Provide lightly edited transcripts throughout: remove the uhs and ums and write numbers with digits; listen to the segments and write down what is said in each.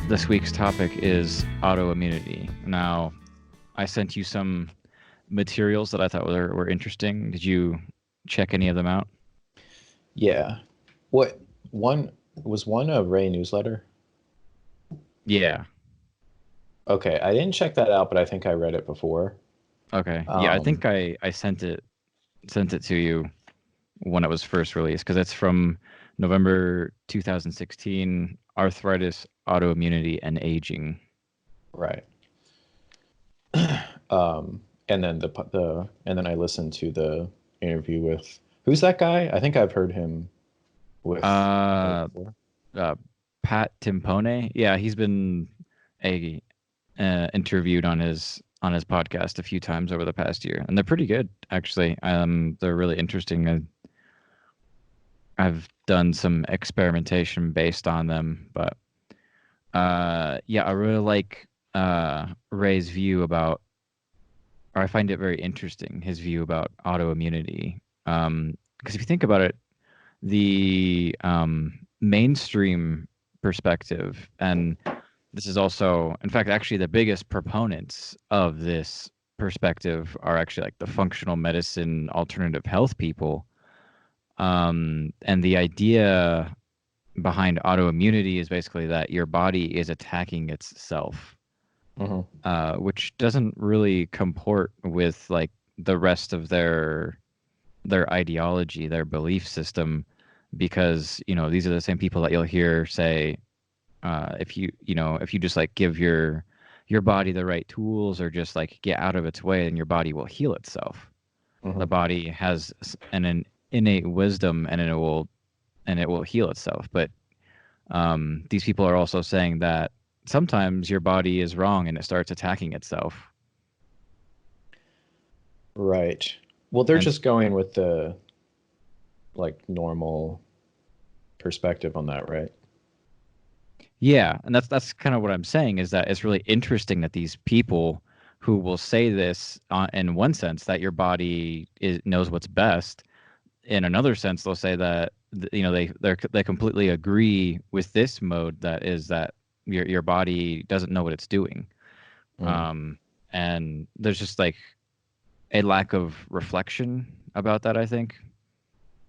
This week's topic is autoimmunity. Now, I sent you some materials that I thought were interesting. Did you check any of them out? Yeah. What one was one a Ray newsletter? Yeah. Okay, I didn't check that out, but I think I read it before. Okay. Yeah, I Um, think I sent it to you when it was first released because it's from November 2016, Arthritis, Autoimmunity, and Aging. right. And then and then I listened to the interview with who's that guy? I think I've heard him with Uh, before. uh Pat Timpone. Yeah, he's been a interviewed on his podcast a few times over the past year, and they're pretty good actually. They're really interesting. I've done some experimentation based on them, but yeah, I really like Ray's view about, or I find it very interesting, his view about autoimmunity. Because if you think about it, the mainstream perspective, and this is also, in fact, actually the biggest proponents of this perspective are actually like the functional medicine, alternative health people. And the idea behind autoimmunity is basically that your body is attacking itself, Hmm. which doesn't really comport with like the rest of their ideology, their belief system, because these are the same people that you'll hear say, if you just like give your body the right tools or just like get out of its way, then your body will heal itself. Hmm. The body has an innate wisdom, and it will heal itself. But these people are also saying that sometimes your body is wrong and it starts attacking itself. Right. Well, they're And just going with the like normal perspective on that, right? yeah, and that's kind of what I'm saying, is that it's really interesting that these people who will say this, in one sense, that your body knows what's best. In another sense, they'll say that they completely agree with this mode, that is that your body doesn't know what it's doing. Mm. Um, and there's just like a lack of reflection about that, I think.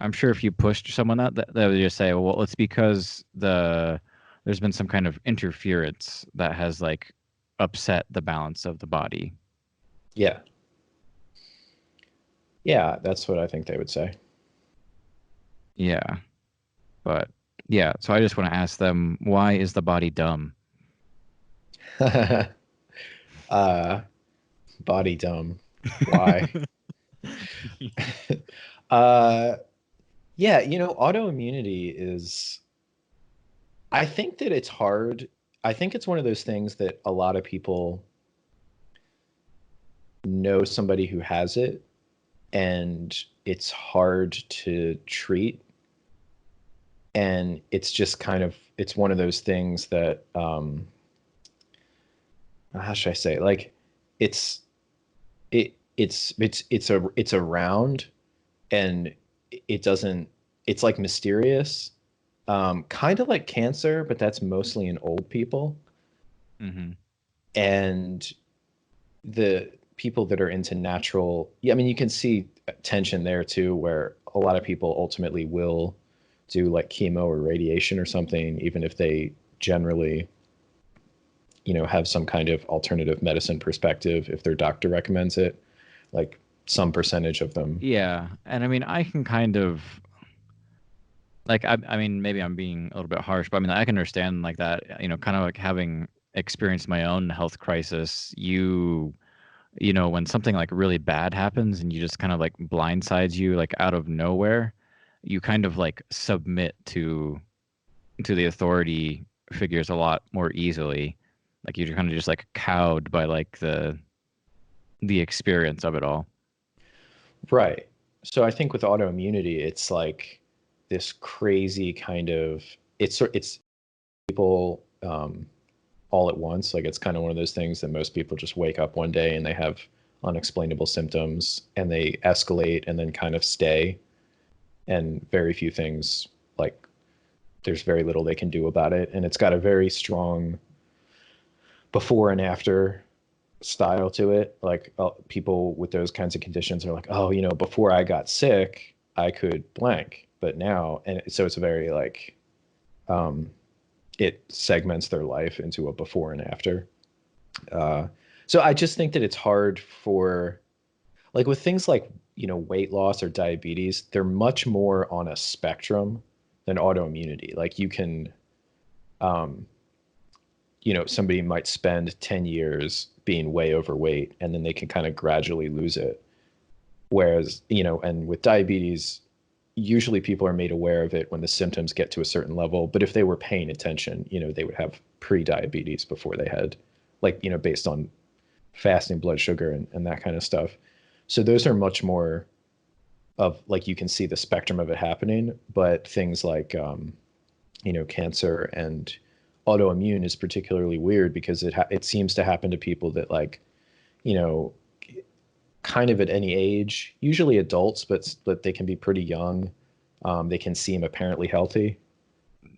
I'm sure if you pushed someone that they would just say, well, it's because there's been some kind of interference that has like upset the balance of the body. Yeah. Yeah, that's what I think they would say. Yeah, but yeah, so I just want to ask them, why is the body dumb? uh, Body dumb. Why? uh, yeah, autoimmunity is, I think that it's hard. I think it's one of those things that a lot of people know somebody who has it, and it's hard to treat. And it's just kind of, it's one of those things that, how should I say? Like, it's, it's around, and it doesn't, it's like mysterious, kind of like cancer, but that's mostly in old people. Hmm. And the people that are into natural, yeah, I mean, you can see tension there too, where a lot of people ultimately will do like chemo or radiation or something, even if they generally, have some kind of alternative medicine perspective if their doctor recommends it. Like, some percentage of them. Yeah, and I mean, I can kind of like, I mean, maybe I'm being a little bit harsh, but I mean, I can understand like that, kind of like having experienced my own health crisis. When something like really bad happens and you just kind of like blindsides you like out of nowhere, you kind of like submit to the authority figures a lot more easily. Like you're kind of just like cowed by like the experience of it all. Right. So I think with autoimmunity, it's like this crazy kind of, it's people, all at once. Like, it's kind of one of those things that most people just wake up one day and they have unexplainable symptoms, and they escalate and then kind of stay, and very few things, like, there's very little they can do about it. And it's got a very strong, before and after style to it. Like people with those kinds of conditions are like, oh, you know, before I got sick, I could blank, but now, and so it's a very like, um, it segments their life into a before and after. Uh, so I just think that it's hard for, like with things like, you know, weight loss or diabetes, they're much more on a spectrum than autoimmunity. Like you can, um, you know, somebody might spend 10 years being way overweight and then they can kind of gradually lose it. Whereas, you know, and with diabetes, usually people are made aware of it when the symptoms get to a certain level. But if they were paying attention, you know, they would have pre-diabetes before they had, like, you know, based on fasting blood sugar and that kind of stuff. So those are much more of like you can see the spectrum of it happening. But things like, you know, cancer and autoimmune is particularly weird because it seems to happen to people that like, you know, kind of at any age, usually adults, but they can be pretty young. They can seem apparently healthy,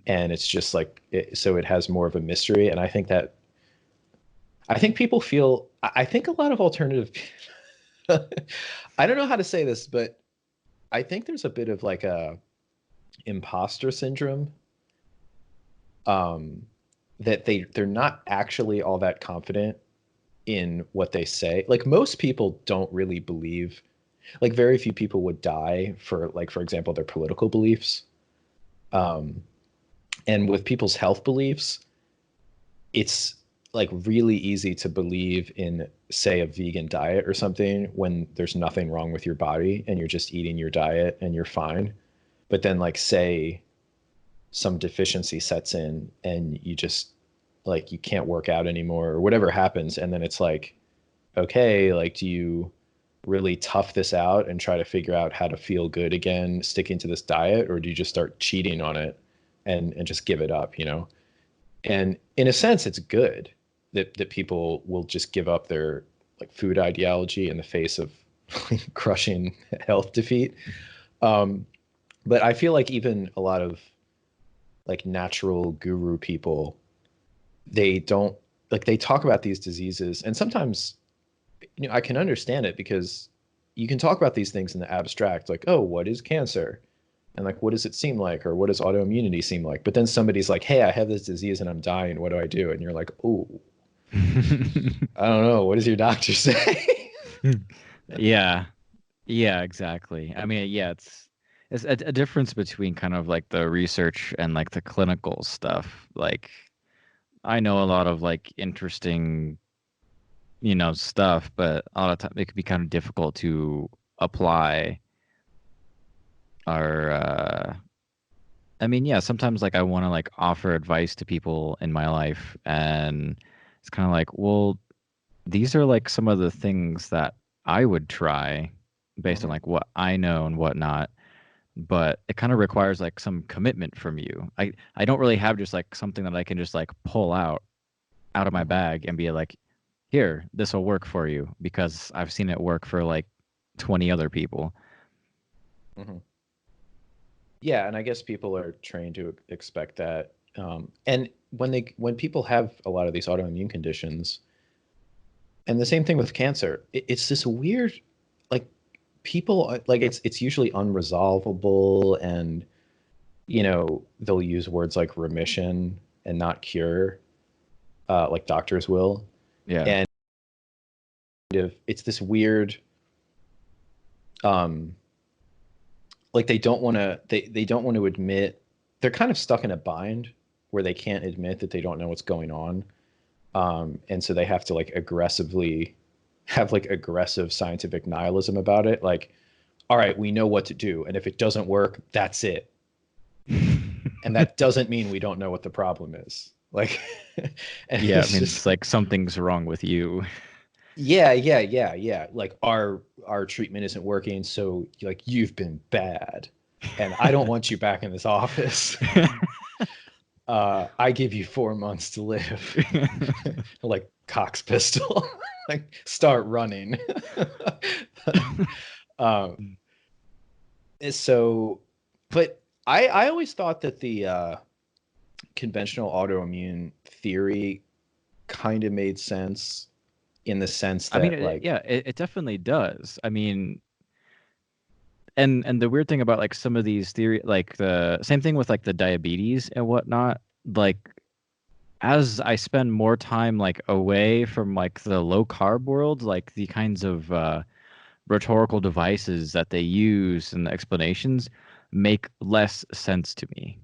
and it's just like so it has more of a mystery. And I think people feel. I think a lot of alternative. I don't know how to say this, but I think there's a bit of like a imposter syndrome, um, that they're not actually all that confident in what they say. Like most people don't really believe, like very few people would die for like for example their political beliefs. Um, and with people's health beliefs, it's like really easy to believe in say a vegan diet or something when there's nothing wrong with your body and you're just eating your diet and you're fine. But then like say some deficiency sets in and you just like you can't work out anymore or whatever happens, and then it's like, okay, like do you really tough this out and try to figure out how to feel good again sticking to this diet, or do you just start cheating on it and just give it up, you know? And in a sense it's good that people will just give up their like food ideology in the face of crushing health defeat. um, but I feel like even a lot of like natural guru people, they don't, like they talk about these diseases and sometimes, you know, I can understand it because you can talk about these things in the abstract, like, oh, what is cancer? And like, what does it seem like? Or what does autoimmunity seem like? But then somebody's like, hey, I have this disease and I'm dying. What do I do? And you're like, oh, I don't know. What does your doctor say? Yeah. Yeah, exactly. I mean, yeah, it's a difference between kind of like the research and like the clinical stuff. Like I know a lot of like interesting, stuff, but a lot of time it could be kind of difficult to apply or I mean, yeah, sometimes like I want to like offer advice to people in my life and it's kind of like, well, these are like some of the things that I would try based on Mhm. like what I know and whatnot, but it kind of requires like some commitment from you. I don't really have just like something that I can just like pull out of my Mhm. bag and be like, here, this will work for you because I've seen it work for like 20 other people. Mhm. Yeah, and I guess people are trained to expect that. And when people have a lot of these autoimmune conditions, and the same thing with cancer, it's this weird, like people like it's usually unresolvable, and you know they'll use words like remission and not cure, like doctors will, Yeah. and if it's this weird, um, like they don't want to admit they're kind of stuck in a bind where they can't admit that they don't know what's going on, and so they have to like aggressively have like aggressive scientific nihilism about it, like, all right, we know what to do, and if it doesn't work, that's it, and that doesn't mean we don't know what the problem is, like, and Yeah, it it's means just like something's wrong with you. yeah, like our treatment isn't working, so like you've been bad and I don't want you back in this office. I give you 4 months to live. Like Cox pistol. Like start running. um so but I always thought that the conventional autoimmune theory kind of made sense in the sense I mean, that like it definitely does. I mean, and the weird thing about like some of these theory, like the same thing with like the diabetes and whatnot, like as I spend more time like away from like the low carb world, like the kinds of rhetorical devices that they use and the explanations make less sense to me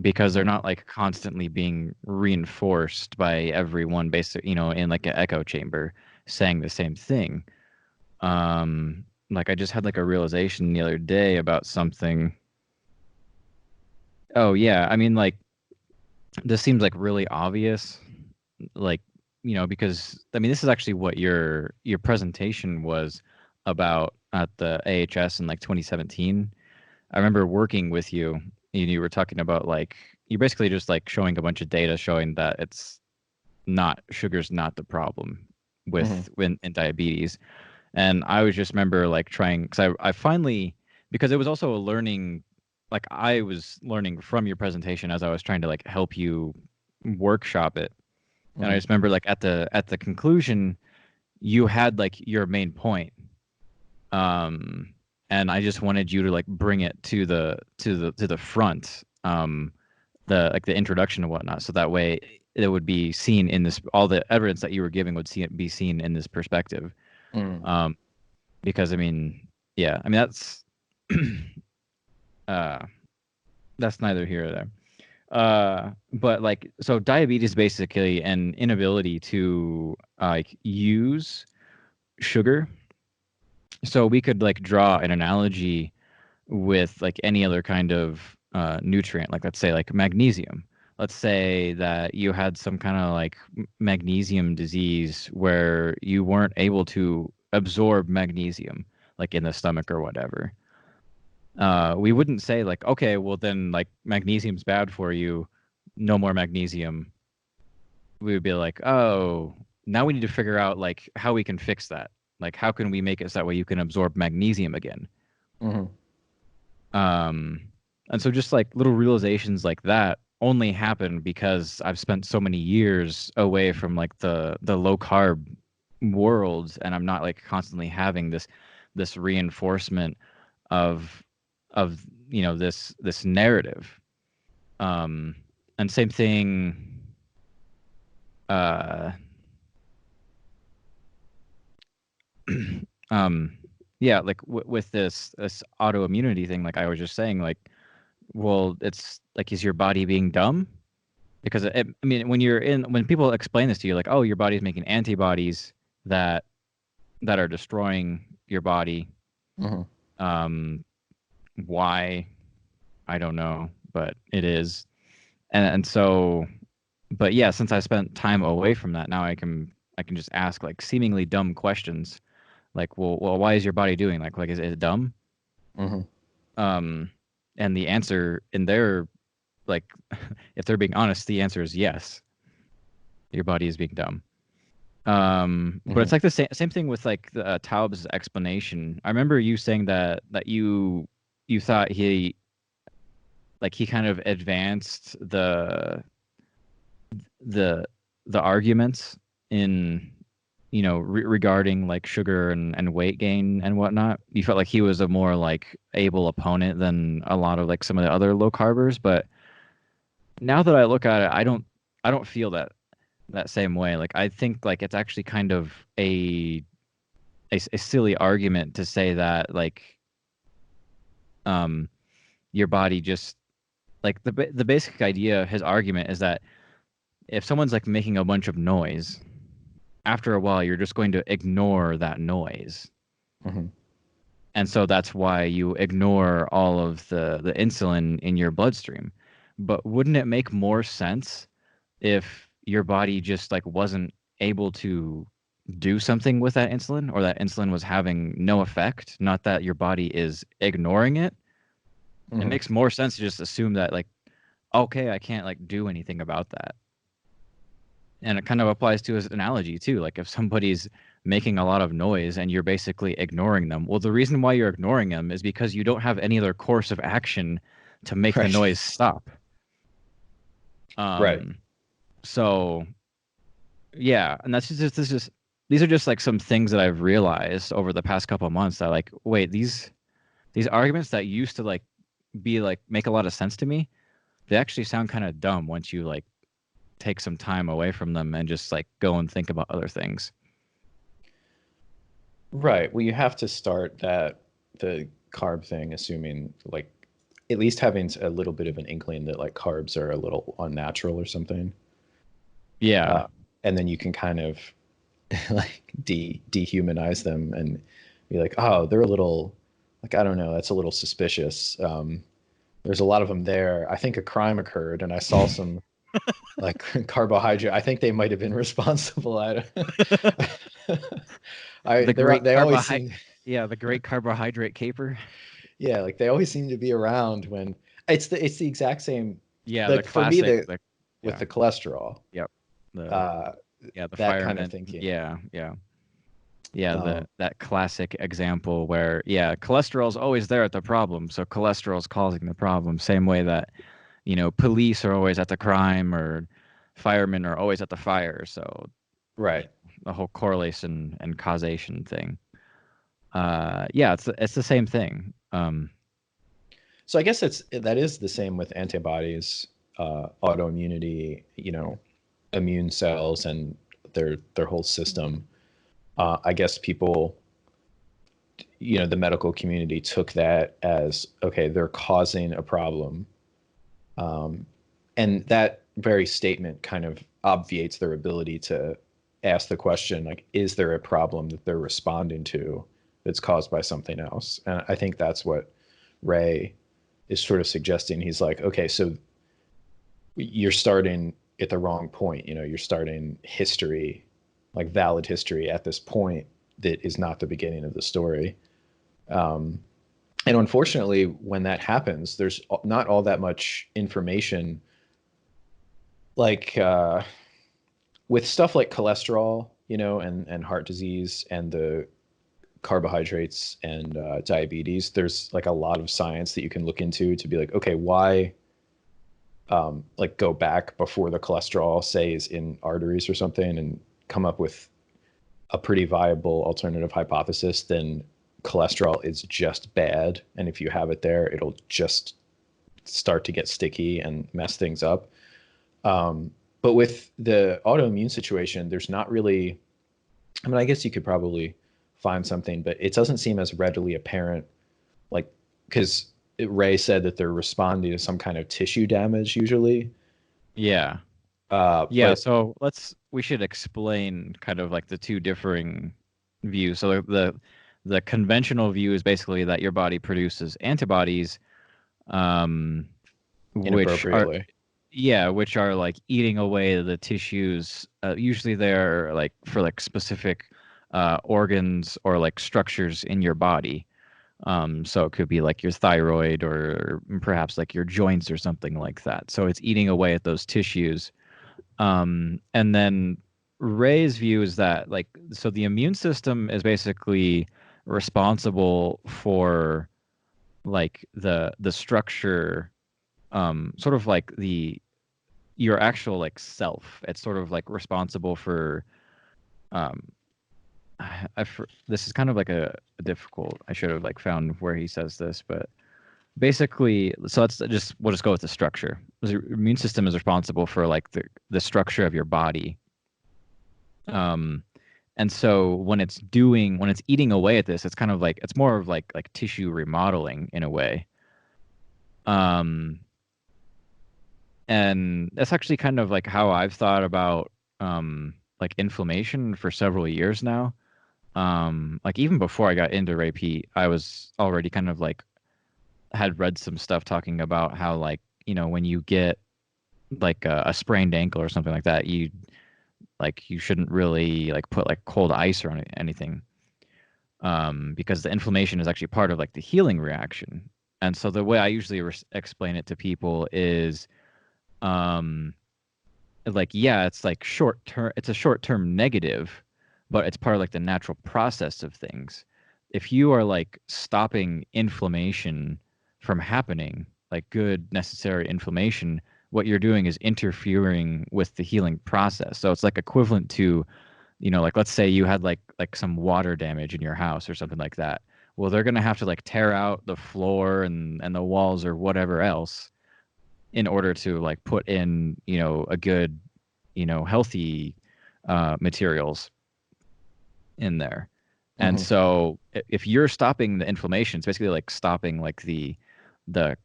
because they're Mhm. not like constantly being reinforced by everyone basic, you know, in like an echo chamber saying the same thing. Like I just had like a realization the other day about something. Oh yeah, I mean like this seems like really obvious, like you know, because I mean this is actually what your presentation was about at the AHS in like 2017. I remember working with you and you were talking about like you're basically just like showing a bunch of data showing that it's not sugar's not the problem Mhm. with when in diabetes. And I was just remember like trying because I finally because it was also a learning like I was learning from your presentation as I was trying to like help you workshop it. And I Mhm. just remember like at the conclusion you had like your main point. Um and I just wanted you to like bring it to the front. The like the introduction and whatnot. So that way it would be seen in this all the evidence that you were giving would see it be seen in this perspective. Mhm. Um because I mean, yeah, I mean uh that's neither here or there. But like so diabetes basically an inability to like use sugar. So we could like draw an analogy with like any other kind of nutrient, like let's say like magnesium. Let's say that you had some kind of like magnesium disease where you weren't able to absorb magnesium, like in the stomach or whatever. We wouldn't say like, okay, well then like magnesium's bad for you, no more magnesium. We would be like, oh, now we need to figure out like how we can fix that. Like how can we make it so that way you can absorb magnesium again? Mhm. Um, and so just like little realizations like that only happen because I've spent so many years away from like the low carb world, and I'm not like constantly having this reinforcement of of you know this narrative. Um, and same thing. Uh, um, yeah, like with this autoimmunity thing, like I was just saying, like, well, it's like, is your body being dumb? Because I mean, when people explain this to you, like, oh, your body's making antibodies that that are destroying your body. Mhm. Um, why? I don't know, but it is. And so, but yeah, since I spent time away from that, now I can just ask like seemingly dumb questions, like, well, why is your body doing like is it dumb? Mhm. Um, and the answer in their like, if they're being honest, the answer is yes. Your body is being dumb. But it's Mhm. like the same thing with like the Taub's explanation. I remember you saying that you thought he like he kind of advanced the the arguments in you know regarding like sugar and weight gain and whatnot. You felt like he was a more like able opponent than a lot of like some of the other low carbers. But now that I look at it, I don't feel that same way. Like I think like it's actually kind of a silly argument to say that like um your body just like the basic idea of his argument is that if someone's like making a bunch of noise, after a while you're just going to ignore that noise. Mhm. And so that's why you ignore all of the insulin in your bloodstream. But wouldn't it make more sense if your body just like wasn't able to do something with that insulin or that insulin was having no effect, not that your body is ignoring it? It Mhm. makes more sense to just assume that like okay, I can't like do anything about that. And it kind of applies to his analogy too. Like if somebody's making a lot of noise and you're basically ignoring them, well, the reason why you're ignoring them is because you don't have any other course of action to make the Right. noise stop. Right. Um, so Yeah, and that's just this is these are just like some things that I've realized over the past couple of months that like, wait, these arguments that used to like be like make a lot of sense to me, they actually sound kind of dumb once you like take some time away from them and just like go and think about other things. Right. Well, you have to start the carb thing, assuming like at least having a little bit of an inkling that like carbs are a little unnatural or something. Yeah. Uh, and then you can kind of like dehumanize them and be like, oh, they're a little like, I don't know, that's a little suspicious. There's a lot of them there. I think a crime occurred and I saw some like carbohydrate. I think they might have been responsible. The great They always carbohydrate seem yeah, the great carbohydrate caper. yeah, like they always seem to be around when it's the exact same. Yeah, the Like for me, classic the the with yeah. the cholesterol, Yep. The uh, yeah, the that kind of fireman. thinking. Yeah, yeah. Yeah, Um, that classic example where yeah, cholesterol's always there at the problem, so cholesterol's causing the problem. Same way that, police are always at the crime or firemen are always at the fire. So right. the whole correlation and causation thing. Yeah, it's the same thing. So I guess that is the same with antibodies, autoimmunity, immune cells and their whole system. I guess people, the medical community took that as okay, they're causing a problem, and that very statement kind of obviates their ability to ask the question like, is there a problem that they're responding to that's caused by something else? And I think that's what Ray is sort of suggesting. He's like, okay, so you're starting at the wrong point. You're starting history, like valid history, at this point that is not the beginning of the story. Um, and unfortunately, when that happens, there's not all that much information. Like with stuff like cholesterol, and heart disease and the carbohydrates and diabetes, there's like a lot of science that you can look into to be like, okay, why like go back before the cholesterol, say, is in arteries or something, and come up with a pretty viable alternative hypothesis, then cholesterol is just bad. And if you have it there, it'll just start to get sticky and mess things up. But with the autoimmune situation, there's not really, I mean, I guess you could probably find something, but it doesn't seem as readily apparent, like, because Ray said that they're responding to some kind of tissue damage usually. Yeah. Yeah, But so we should explain kind of like the two differing views. So the conventional view is basically that your body produces antibodies, um, which are inappropriately. yeah, which are like eating away the tissues. Usually they're like for like specific organs or like structures in your body. So it could be like your thyroid or perhaps like your joints or something like that. So it's eating away at those tissues. And then Ray's view is that like so the immune system is basically responsible for like the structure, sort of like the your actual like self. It's sort of like responsible for um this is kind of like a difficult. I should have like found where he says this, but basically, so we'll just go with the structure. The immune system is responsible for like the structure of your body. Um, and so when it's eating away at this, it's kind of like it's more of like tissue remodeling in a way. Um, and that's actually kind of like how I've thought about like inflammation for several years now. Like even before I got into Reiki, I was already kind of like had read some stuff talking about how like when you get like a sprained ankle or something like that, you shouldn't really like put like cold ice or anything, because the inflammation is actually part of like the healing reaction. And so the way I usually explain it to people is, um, like yeah, it's like short term, it's a short term negative, but it's part of like the natural process of things. If you are like stopping inflammation from happening, like good necessary inflammation, what you're doing is interfering with the healing process. So it's like equivalent to, like let's say you had like some water damage in your house or something like that. Well, they're gonna have to like tear out the floor and the walls or whatever else in order to like put in, a good, healthy materials in there. And Hmm. so if you're stopping the inflammation, it's basically like stopping like the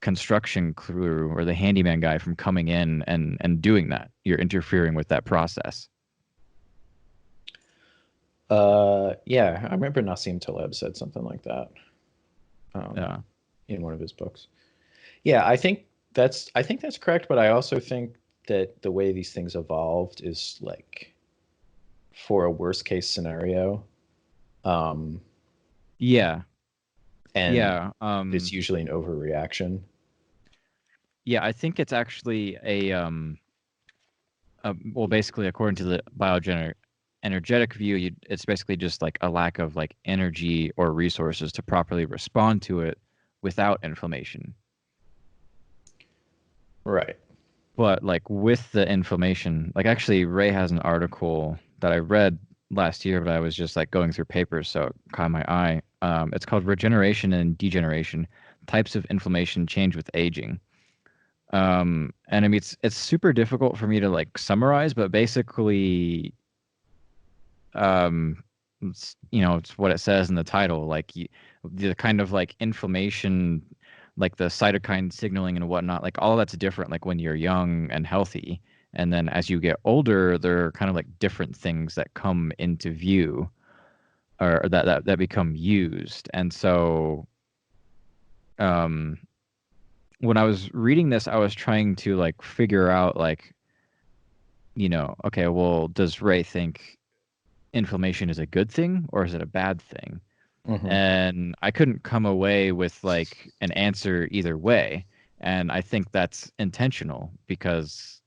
construction crew or the handyman guy from coming in and doing that. You're interfering with that process. Yeah, I remember Nassim Taleb said something like that, um, Yeah. in one of his books. Yeah, I think that's correct, but I also think that the way these things evolved is like for a worst case scenario, um, Yeah. and Yeah. it's usually an overreaction. Yeah, I think it's actually well, basically according to the energetic view, it's basically just like a lack of like energy or resources to properly respond to it without inflammation. Right. But like with the inflammation, like actually Ray has an article that I read last year, but I was just like going through papers, so it caught my eye. It's called Regeneration and Degeneration: Types of Inflammation Change with Aging. And I mean it's super difficult for me to like summarize, but basically, it's what it says in the title, like the kind of like inflammation, like the cytokine signaling and whatnot, like all of that's different, like when you're young and healthy, and then as you get older, there are kind of like different things that come into view or that become used. And so, um, when I was reading this, I was trying to like figure out like, okay, well, does Ray think inflammation is a good thing or is it a bad thing? Hmm. And I couldn't come away with like an answer either way. And I think that's intentional because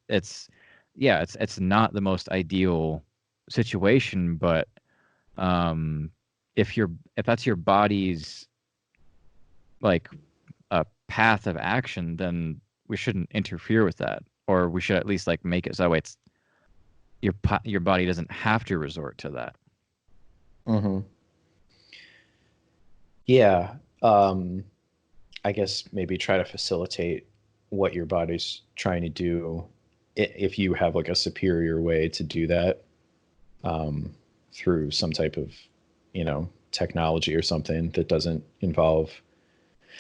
it's yeah, it's not the most ideal situation, but um if that's your body's like a path of action, then we shouldn't interfere with that, or we should at least like make it so it's your body doesn't have to resort to that. Hmm. Yeah. Um, I guess maybe try to facilitate what your body's trying to do if you have like a superior way to do that, um, through some type of, technology or something that doesn't involve.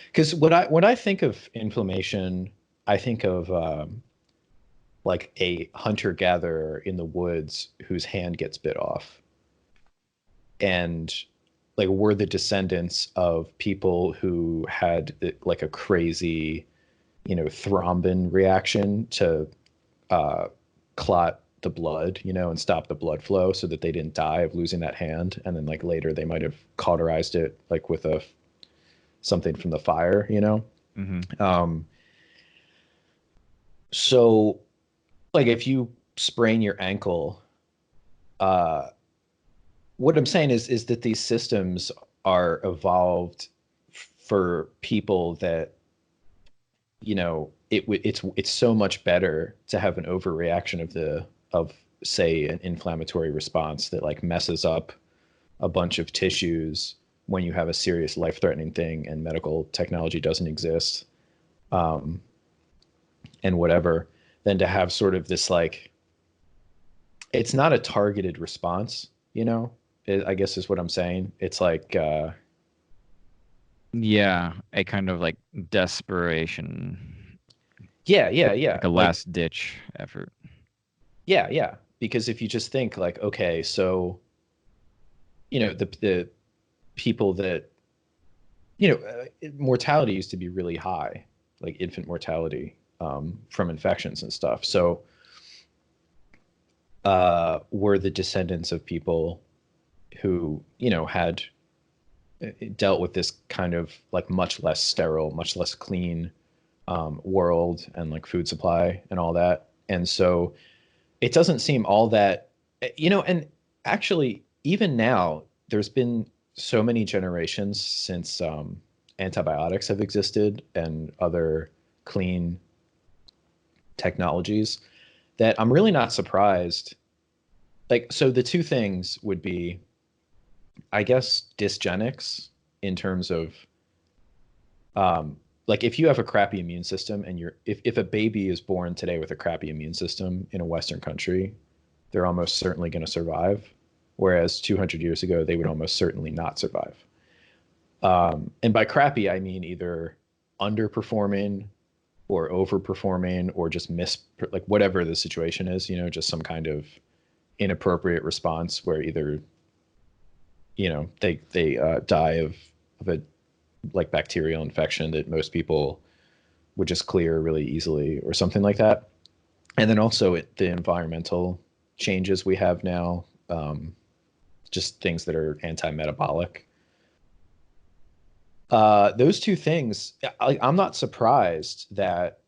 Because when I think of inflammation, I think of, like a hunter gatherer in the woods whose hand gets bit off, and like we're the descendants of people who had like a crazy, thrombin reaction to, uh, clot the blood, and stop the blood flow so that they didn't die of losing that hand. And then like later they might have cauterized it like with a something from the fire. Hmm. Um, so like if you sprain your ankle, uh, what I'm saying is that these systems are evolved for people that, it's so much better to have an overreaction of say an inflammatory response that like messes up a bunch of tissues when you have a serious life-threatening thing and medical technology doesn't exist, um, and whatever, than to have sort of this like, it's not a targeted response, I guess is what I'm saying. It's like, Yeah, a kind of like desperation, yeah, yeah, yeah, like a like, last ditch effort. yeah, yeah, because if you just think like, okay, so the people that, mortality used to be really high, like infant mortality, from infections and stuff. So, were the descendants of people who, had dealt with this kind of like much less sterile, much less clean, world and like food supply and all that. And so it doesn't seem all that, and actually, even now, there's been so many generations since, antibiotics have existed and other clean, technologies that I'm really not surprised. Like, so the two things would be, I guess, dysgenics in terms of, like if you have a crappy immune system and if a baby is born today with a crappy immune system in a Western country, they're almost certainly going to survive. Whereas 200 years ago, they would almost certainly not survive. And by crappy, I mean either underperforming or overperforming or just like whatever the situation is, you know, just some kind of inappropriate response where either, you know, they die of a like bacterial infection that most people would just clear really easily or something like that. And then also the environmental changes we have now, just things that are anti-metabolic. Those two things, I'm not surprised that,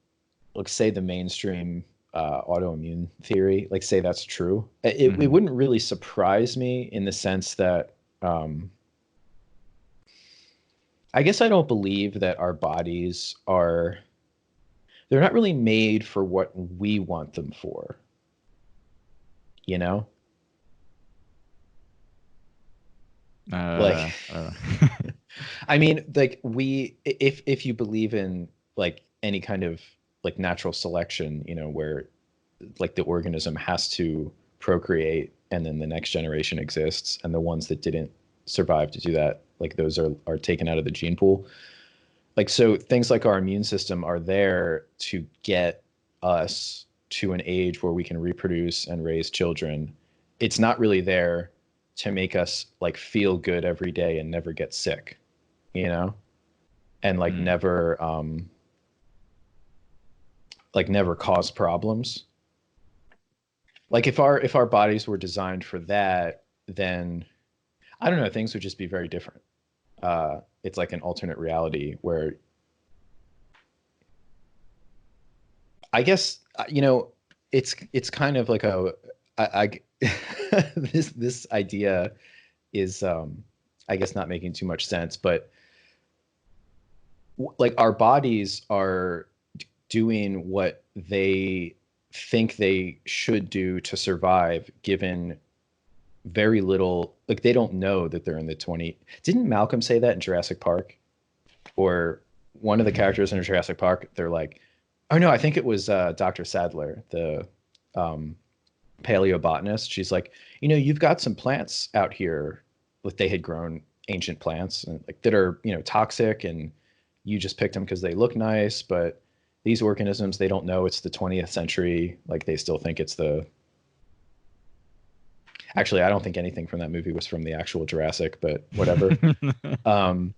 like, say the mainstream autoimmune theory, like, say that's true. It wouldn't really surprise me in the sense that I guess I don't believe that our bodies are, they're not really made for what we want them for, you know? Like, I mean, like if you believe in like any kind of like natural selection, you know, where like the organism has to procreate and then the next generation exists, and the ones that didn't survive to do that, like those are taken out of the gene pool. Like, so things like our immune system are there to get us to an age where we can reproduce and raise children. It's not really there to make us like feel good every day and never get sick, you know? And like never cause problems. Like if our bodies were designed for that, then I don't know, things would just be very different. It's like an alternate reality where I guess you know it's kind of like this idea is I guess not making too much sense, but like our bodies are doing what they think they should do to survive given very little, like they don't know that they're in the 20, didn't Malcolm say that in Jurassic Park, or one of the characters in Jurassic Park, they're like, oh no, I think it was Dr. Sadler, the um, paleobotanist. She's like, you know, you've got some plants out here, like they had grown ancient plants and like that are, you know, toxic, and you just picked them because they look nice, but these organisms, they don't know it's the 20th century, like they still think it's the, actually I don't think anything from that movie was from the actual Jurassic, but whatever. um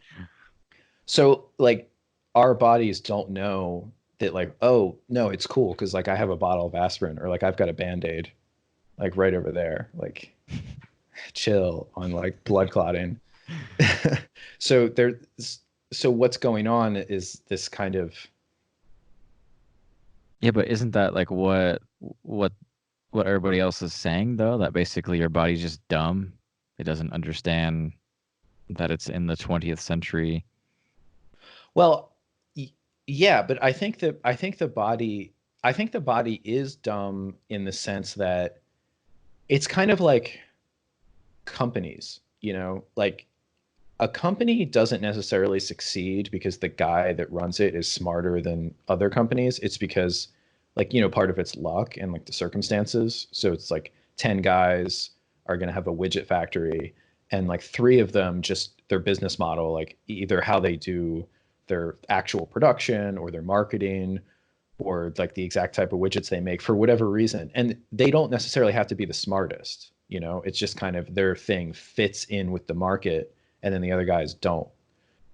so like our bodies don't know that, like, oh no, it's cool because like I have a bottle of aspirin, or like I've got a band-aid like right over there, like chill on like blood clotting. so there so what's going on is this kind of, Yeah, but isn't that like what what everybody else is saying though? That basically your body's just dumb. It doesn't understand that it's in the 20th century. well, yeah, but I think the body is dumb in the sense that it's kind of like companies, you know, like a company doesn't necessarily succeed because the guy that runs it is smarter than other companies. It's because, like, you know, part of it's luck and like the circumstances. So it's like 10 guys are going to have a widget factory, and like three of them, just their business model, like either how they do their actual production or their marketing or like the exact type of widgets they make for whatever reason. And they don't necessarily have to be the smartest, you know, it's just kind of their thing fits in with the market, and then the other guys don't.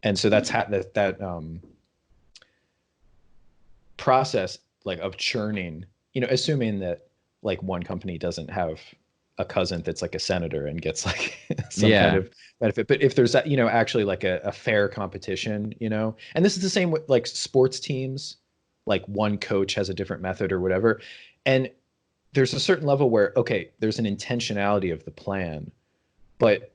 And so that's that process like of churning, you know, assuming that like one company doesn't have a cousin that's like a senator and gets like some kind Yeah. of benefit. But if there's that, you know, actually like a fair competition, you know, and this is the same with like sports teams, like one coach has a different method or whatever. And there's a certain level where, okay, there's an intentionality of the plan, but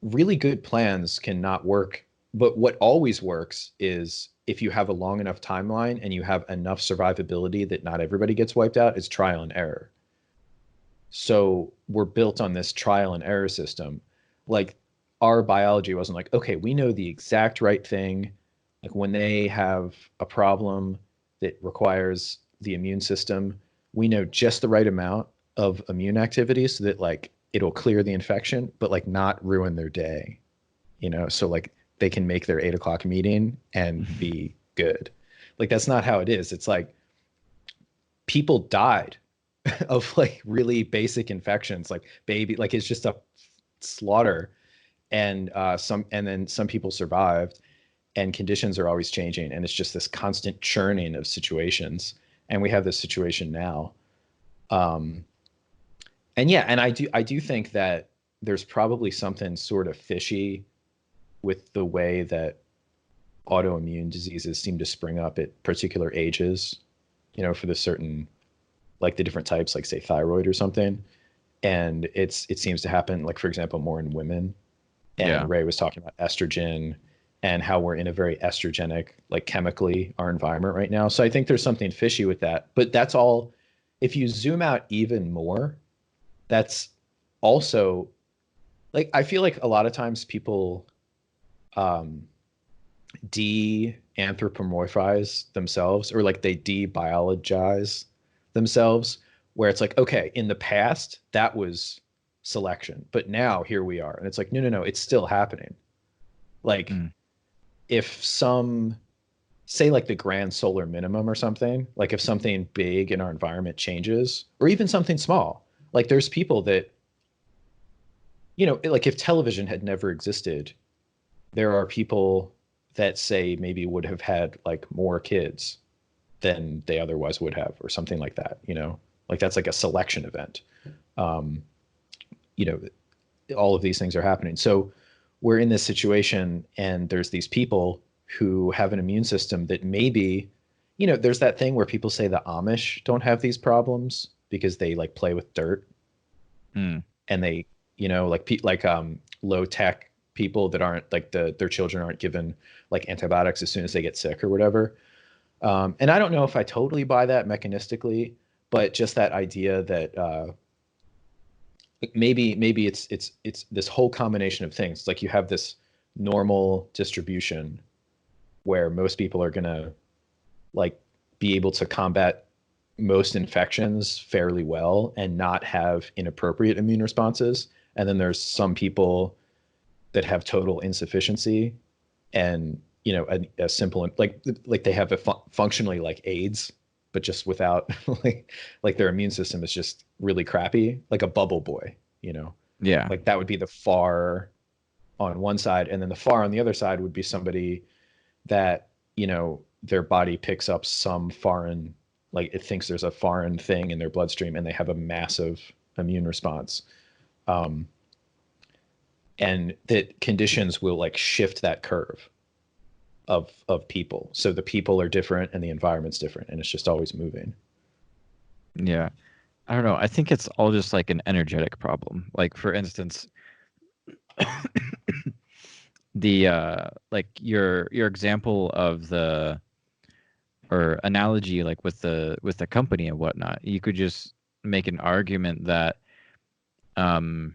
really good plans cannot work. But what always works is if you have a long enough timeline and you have enough survivability that not everybody gets wiped out, it's trial and error. So we're built on this trial and error system. Like our biology wasn't like, okay, we know the exact right thing. Like when they have a problem that requires the immune system, we know just the right amount of immune activity so that like it'll clear the infection, but like not ruin their day, you know? So like they can make their 8 o'clock meeting and be good. Like that's not how it is. It's like people died of like really basic infections, like baby, like it's just a slaughter. And then some people survived, and conditions are always changing. And it's just this constant churning of situations. And we have this situation now. Um, and yeah, and I do think that there's probably something sort of fishy with the way that autoimmune diseases seem to spring up at particular ages, you know, for the certain, like the different types, like say thyroid or something. And it seems to happen, like, for example, more in women. Yeah. And Ray was talking about estrogen and how we're in a very estrogenic, like chemically, our environment right now. So I think there's something fishy with that. But that's all, if you zoom out even more, that's also like, I feel like a lot of times people um, de-anthropomorphize themselves, or like they de-biologize themselves, where it's like, okay, in the past that was selection, but now here we are. And it's like, no, no, no, it's still happening. Like Mm. if some, say like the grand solar minimum or something, like if something big in our environment changes, or even something small, like there's people that, you know, like if television had never existed, there are people that say maybe would have had like more kids than they otherwise would have, or something like that, you know, like that's like a selection event. um you know, all of these things are happening. So we're in this situation, and there's these people who have an immune system that maybe, you know, there's that thing where people say the Amish don't have these problems because they like play with dirt, Mm. and they, you know, like low tech people that aren't like their children aren't given like antibiotics as soon as they get sick or whatever. And I don't know if I totally buy that mechanistically, but just that idea that maybe it's this whole combination of things. Like you have this normal distribution where most people are gonna like be able to combat most infections fairly well and not have inappropriate immune responses. And then there's some people that have total insufficiency, and you know, a simple, like they have a functionally like AIDS, but just without like their immune system is just really crappy, like a bubble boy, you know. Yeah. Like that would be the far on one side, and then the far on the other side would be somebody that, you know, their body picks up some foreign, like it thinks there's a foreign thing in their bloodstream, and they have a massive immune response. um, and that conditions will like shift that curve of people. So the people are different and the environment's different, and it's just always moving. Yeah. I don't know. I think it's all just like an energetic problem. Like for instance, the like your example of the, or analogy like with the company and whatnot, you could just make an argument that um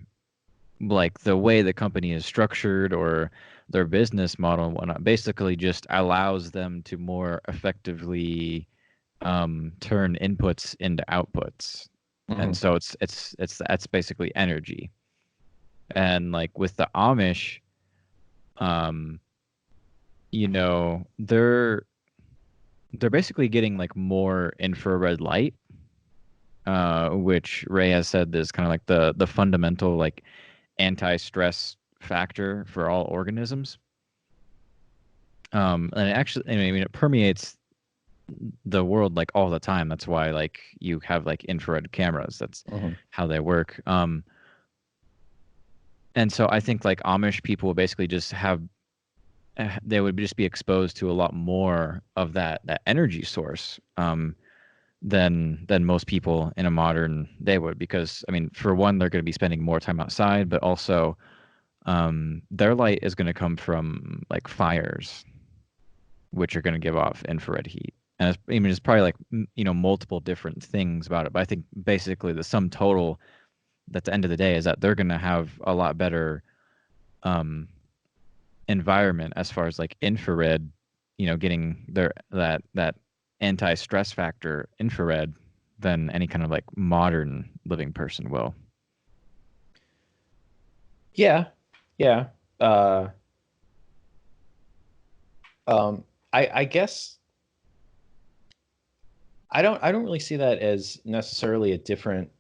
like the way the company is structured or their business model and whatnot basically just allows them to more effectively turn inputs into outputs. And Hmm. so it's that's basically energy. And like with the Amish, um, you know, they're basically getting like more infrared light, which Ray has said is kind of like the fundamental like anti-stress factor for all organisms. And it actually, I mean, it permeates the world like all the time. That's why like you have like infrared cameras. That's Hmm. how they work. And so I think like Amish people will basically just have they would just be exposed to a lot more of that energy source than most people in a modern day would, because I mean, for one, they're going to be spending more time outside, but also their light is going to come from like fires. which are going to give off infrared heat. And it's, I mean, it's probably like, multiple different things about it. But I think basically the sum total at the end of the day is that they're going to have a lot better um, environment as far as like infrared, getting their that anti-stress factor infrared than any kind of like modern living person will. Yeah, yeah. Uh, I guess I don't really see that as necessarily a different,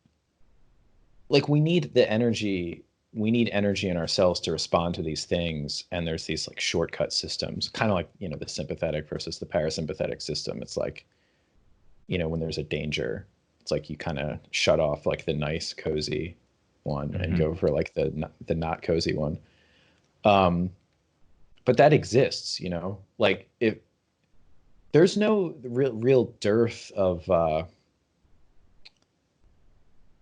like we need the energy, we need energy in ourselves to respond to these things, and there's these like shortcut systems, kind of like, the sympathetic versus the parasympathetic system. It's like, when there's a danger, it's like you kind of shut off like the nice cozy one and Hmm. go for like the not cozy one. um but that exists, like if there's no real dearth of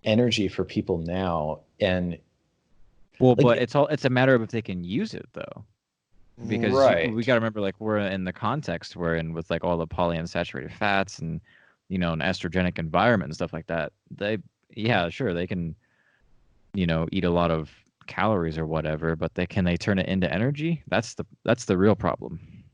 energy for people now. And Well, but like, it's a matter of if they can use it though, because we right, got to remember like we're in the context we're in with like all the polyunsaturated fats and an estrogenic environment and stuff like that. They, yeah, sure, they can eat a lot of calories or whatever, but they turn it into energy? That's the real problem.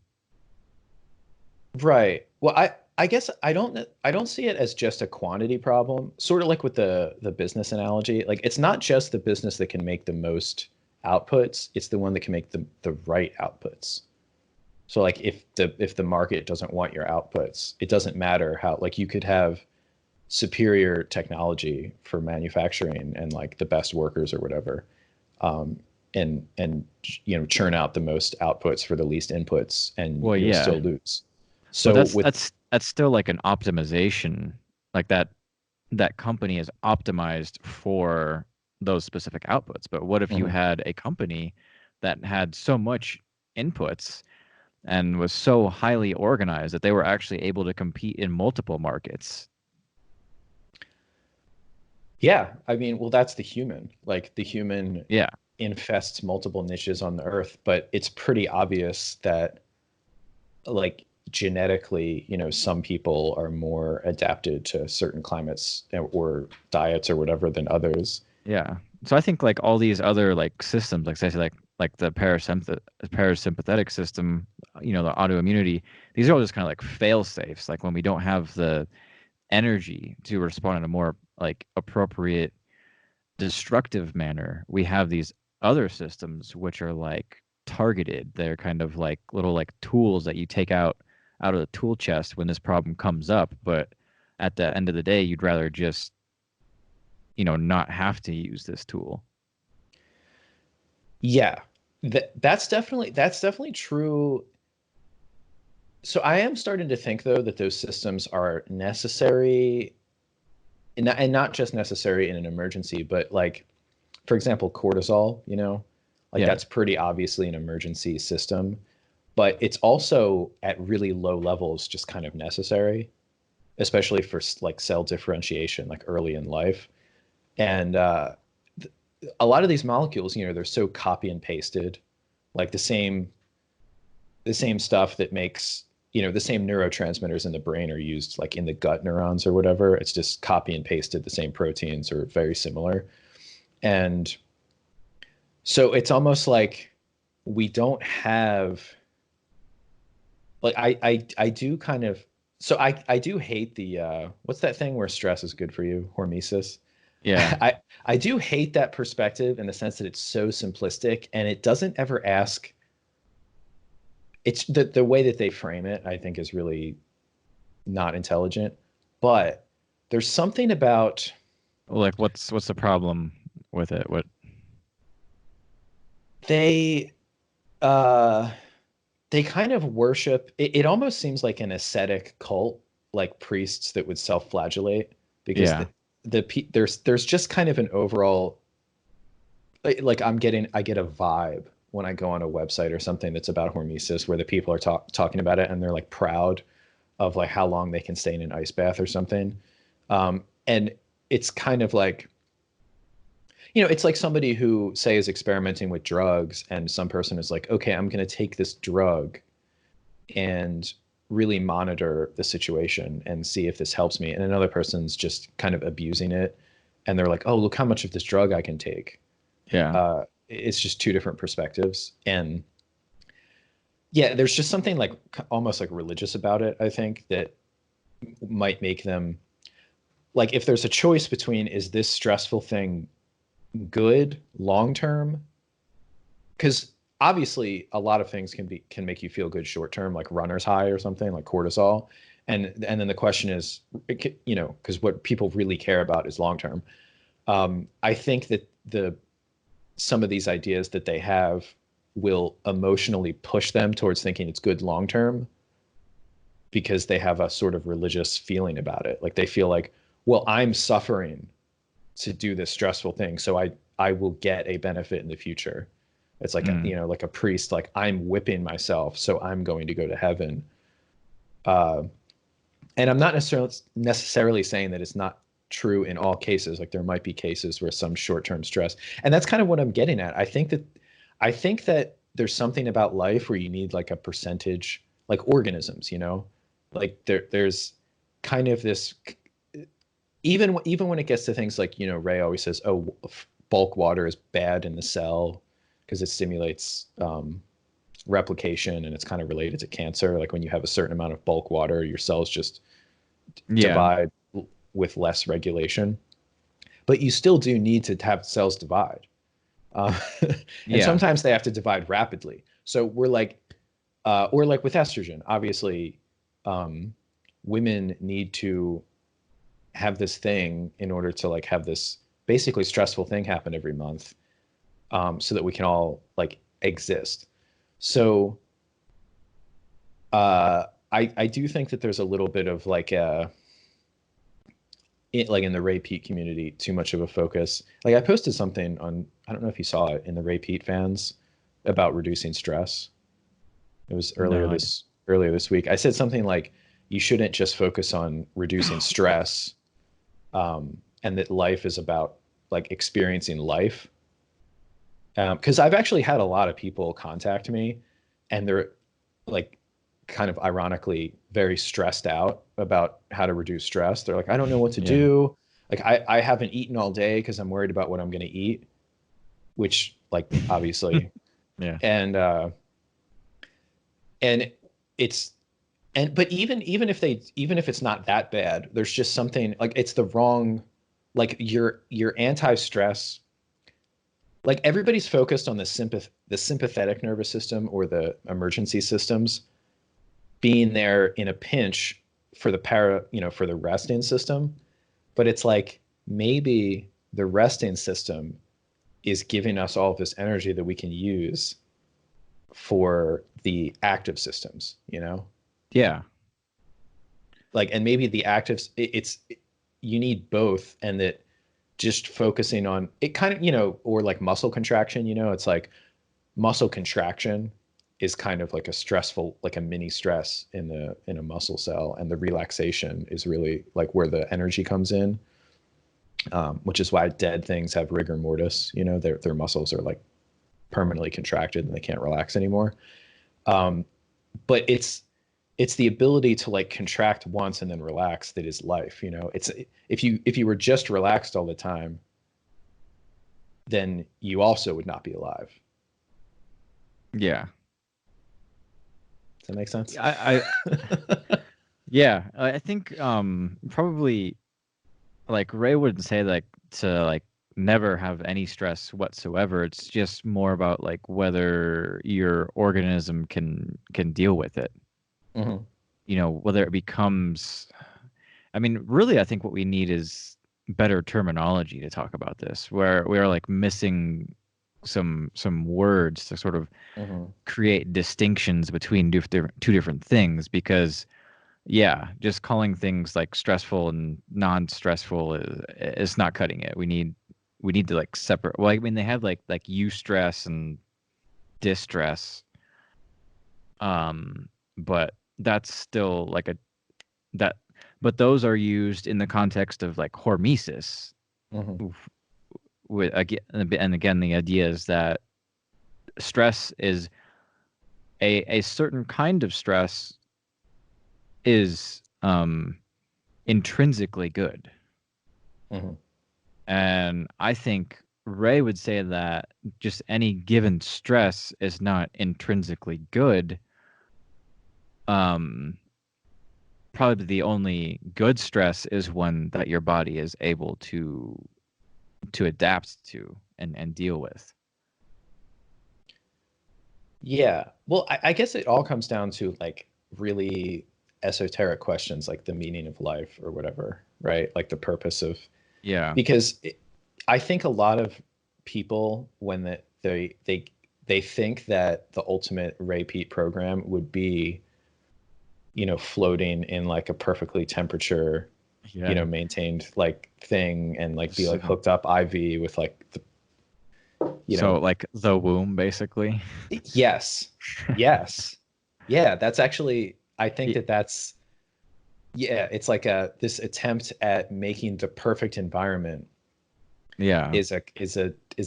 right. Well, I guess I don't see it as just a quantity problem, sort of like with the business analogy. Like it's not just the business that can make the most outputs, it's the one that can make the right outputs. So like if the market doesn't want your outputs, it doesn't matter how, like you could have superior technology for manufacturing and like the best workers or whatever, um, and churn out the most outputs for the least inputs, and Well, you'll yeah, still lose. but So that's with that's that's still like an optimization, like that company is optimized for those specific outputs. But what if you Mhm. had a company that had so much inputs and was so highly organized that they were actually able to compete in multiple markets? Yeah, I mean, well, that's the human. Like the human Yeah. infests multiple niches on the earth, but it's pretty obvious that like genetically, some people are more adapted to certain climates or diets or whatever than others. Yeah. So I think like all these other like systems, like say like the parasympathetic system, the autoimmunity, these are all just kind of like fail safes. Like when we don't have the energy to respond in a more like appropriate destructive manner, we have these other systems which are like targeted. They're kind of like little like tools that you take out of the tool chest when this problem comes up. But at the end of the day, you'd rather just not have to use this tool. Yeah, that's definitely true. So I am starting to think though that those systems are necessary, and not just necessary in an emergency, but like, for example, cortisol, like Yeah. that's pretty obviously an emergency system, but it's also at really low levels just kind of necessary, especially for like cell differentiation, like early in life. And a lot of these molecules, they're so copy and pasted, like the same stuff that makes, the same neurotransmitters in the brain are used like in the gut neurons or whatever. It's just copy and pasted, the same proteins are very similar. And so it's almost like we don't have, like I do kind of, so I do hate the what's that thing where stress is good for you, hormesis. Yeah. I do hate that perspective in the sense that it's so simplistic and it doesn't ever ask. It's the way that they frame it, I think, is really not intelligent. But there's something about, Like what's the problem with it? What? they uh they kind of worship it. It almost seems like an ascetic cult, like priests that would self-flagellate, because Yeah. there's just kind of an overall, like I get a vibe when I go on a website or something that's about hormesis, where the people are talking about it and they're like proud of like how long they can stay in an ice bath or something. And it's kind of like, it's like somebody who, say, is experimenting with drugs, and some person is like, okay, I'm going to take this drug and really monitor the situation and see if this helps me. And another person's just kind of abusing it, and they're like, "Oh, look how much of this drug I can take." Yeah. It's just two different perspectives, and yeah, there's just something like almost like religious about it, I think, that might make them like, if there's a choice between, is this stressful thing good long term? Because obviously a lot of things can make you feel good short term, like runner's high or something like cortisol. And then the question is, because what people really care about is long term. I think that some of these ideas that they have will emotionally push them towards thinking it's good long term, because they have a sort of religious feeling about it. Like they feel like, well, I'm suffering to do this stressful thing, so I will get a benefit in the future. It's like like a priest, like, I'm whipping myself, so I'm going to go to heaven. Uh, and I'm not necessarily saying that it's not true in all cases. Like there might be cases where some short-term stress, and that's kind of what I'm getting at. I think that there's something about life where you need like a percentage, like organisms, like there's kind of this, even when it gets to things like, Ray always says, oh, bulk water is bad in the cell because it stimulates replication, and it's kind of related to cancer. Like when you have a certain amount of bulk water, your cells just Yeah. divide with less regulation. But you still do need to have cells divide. Uh, and Yeah. sometimes they have to divide rapidly. So we're like, or like with estrogen, obviously, women need to have this thing in order to like have this basically stressful thing happen every month, so that we can all like exist. So I do think that there's a little bit of like like in the Ray Pete community, too much of a focus. Like I posted something on, I don't know if you saw it, in the Ray Pete fans about reducing stress. It was No. earlier this week. I said something like, you shouldn't just focus on reducing stress, and that life is about like experiencing life. Because I've actually had a lot of people contact me, and they're like kind of ironically very stressed out about how to reduce stress. They're like, I don't know what to Yeah. do. Like I haven't eaten all day because I'm worried about what I'm going to eat, which like obviously, Yeah. and and it's but even if it's not that bad, there's just something like, it's the wrong, like your anti-stress, like everybody's focused on the sympathetic nervous system or the emergency systems being there in a pinch for the for the resting system. But it's like, maybe the resting system is giving us all of this energy that we can use for the active systems, Yeah. like, and maybe the actives, you need both. And that just focusing on it kind of, or like muscle contraction, it's like muscle contraction is kind of like a stressful, like a mini stress in a muscle cell, and the relaxation is really like where the energy comes in, which is why dead things have rigor mortis. Their muscles are like permanently contracted and they can't relax anymore. Um, but it's the ability to like contract once and then relax that is life. It's, if you were just relaxed all the time, then you also would not be alive. Yeah. Does that make sense? I yeah, I think probably like Ray would say like to like never have any stress whatsoever. It's just more about like whether your organism can deal with it. Mm-hmm. Whether it becomes, I mean, really I think what we need is better terminology to talk about this, where we are like missing some words to sort of Mm-hmm. create distinctions between two different things, because yeah, just calling things like stressful and non-stressful is not cutting it. We need to like separate. Well, I mean, they have like eustress and distress, but that's still like a that. But those are used in the context of like hormesis. Mm-hmm. With again and again, the idea is that stress is a certain kind of stress is intrinsically good. Hmm. And I think Ray would say that just any given stress is not intrinsically good. Um, Probably the only good stress is one that your body is able to adapt to and deal with. Yeah. Well, I guess it all comes down to like really esoteric questions like the meaning of life or whatever, right? Like the purpose of, Yeah. because I think a lot of people when they think that the ultimate Ray Peat program would be, floating in like a perfectly temperature, Yeah. maintained like thing and like be So, like hooked up IV with like the, you so know, like the womb, basically. yes, yes, yeah. That's actually, I think Y- that that's, yeah, it's like this attempt at making the perfect environment Yeah. is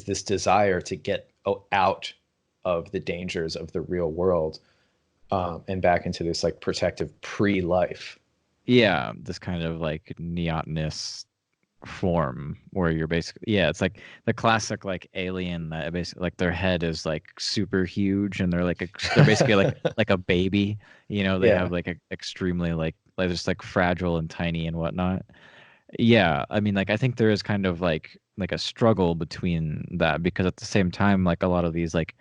this desire to get out of the dangers of the real world, and back into this like protective pre-life. Yeah. This kind of like neotenous form where you're basically, yeah, it's like the classic like alien that basically like their head is like super huge and they're basically like a baby, they Yeah. have like a extremely like just like fragile and tiny and whatnot. Yeah, I mean, like I think there is kind of like a struggle between that because at the same time, like a lot of these like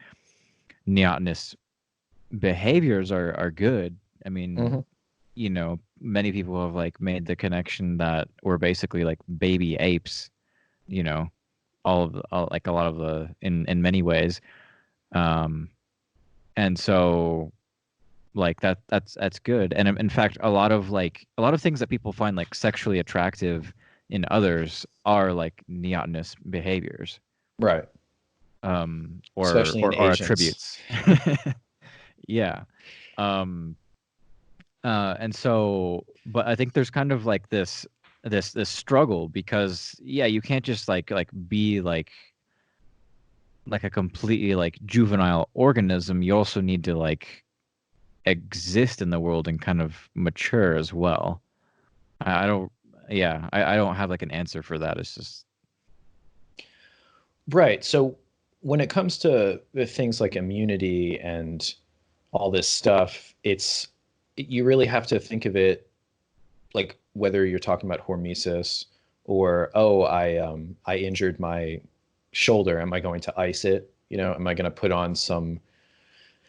neotenous behaviors are good. I mean, Hmm. many people have like made the connection that we're basically like baby apes, you know, like a lot of the in many ways. Um, and so like that's good. And in fact, a lot of things that people find like sexually attractive in others are like neotenous behaviors, Right. or Especially in or Asians. attributes. Yeah. Um, and so, but I think there's kind of like this struggle because yeah, you can't just like be like a completely like juvenile organism. You also need to like exist in the world and kind of mature as well. I don't, yeah, I don't have like an answer for that. It's just, Right. So when it comes to the things like immunity and all this stuff, you really have to think of it like whether you're talking about hormesis or, oh, I injured my shoulder. Am I going to ice it? Am I going to put on some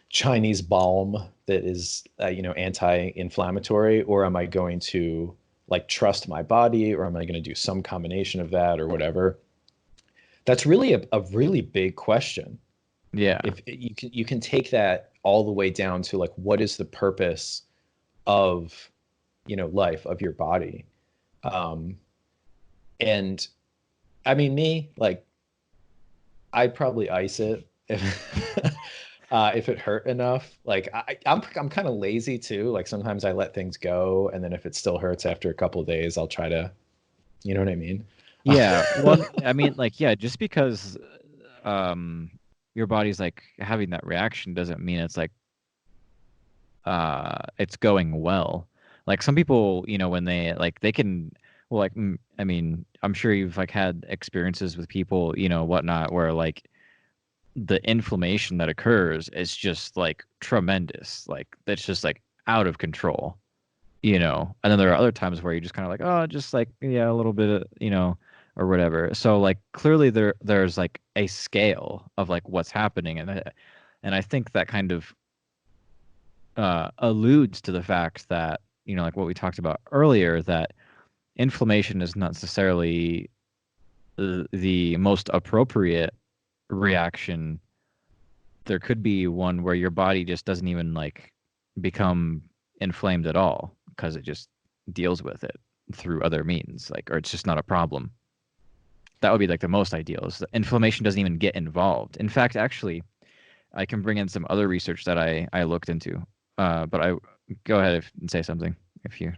Chinese balm that is, anti-inflammatory, or am I going to like trust my body, or am I going to do some combination of that or whatever? That's really a really big question. yeah, If you can take that all the way down to like what is the purpose of life, of your body, um, and I mean me, like I'd probably ice it if it hurt enough. Like I'm kind of lazy too. Like sometimes I let things go, and then if it still hurts after a couple of days, I'll try to, you know what I mean? yeah. Well, I mean, like, yeah, just because um your body's like having that reaction doesn't mean it's going well. Like some people, when they like they can, well, like I mean, I'm sure you've like had experiences with people, whatnot, where like the inflammation that occurs is just like tremendous. Like that's just like out of control, And then there are other times where you're just kind of like, oh, just like yeah, a little bit, or whatever. So like clearly there's like a scale of like what's happening, and I think that kind of alludes to the fact that like what we talked about earlier, that inflammation is not necessarily the most appropriate reaction. There could be one where your body just doesn't even like become inflamed at all because it just deals with it through other means, like, or it's just not a problem. That would be like the most ideal, is that inflammation doesn't even get involved. In fact, actually, I can bring in some other research that I looked into. But I go ahead and say something if you.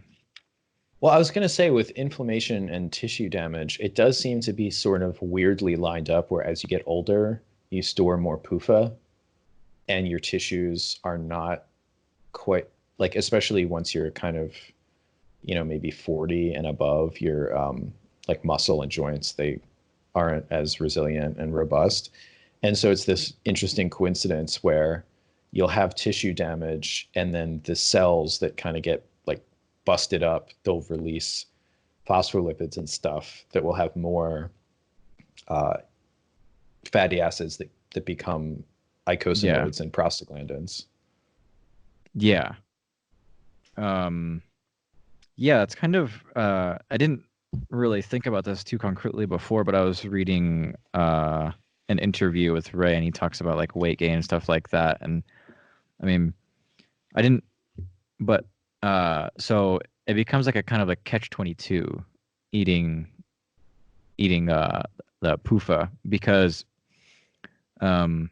Well, I was going to say with inflammation and tissue damage, it does seem to be sort of weirdly lined up where as you get older, you store more PUFA. and your tissues are not quite like, especially once you're kind of, maybe 40 and above, your like muscle and joints, they aren't as resilient and robust. And so it's this interesting coincidence where you'll have tissue damage, and then the cells that kind of get like busted up, they'll release phospholipids and stuff that will have more uh, fatty acids that become Yeah. eicosanoids and prostaglandins. Yeah. Um, yeah, it's kind of I didn't really think about this too concretely before, but I was reading an interview with Ray, and he talks about like weight gain and stuff like that. And I mean, I didn't, but so it becomes like a kind of a catch-22 eating the PUFA, because um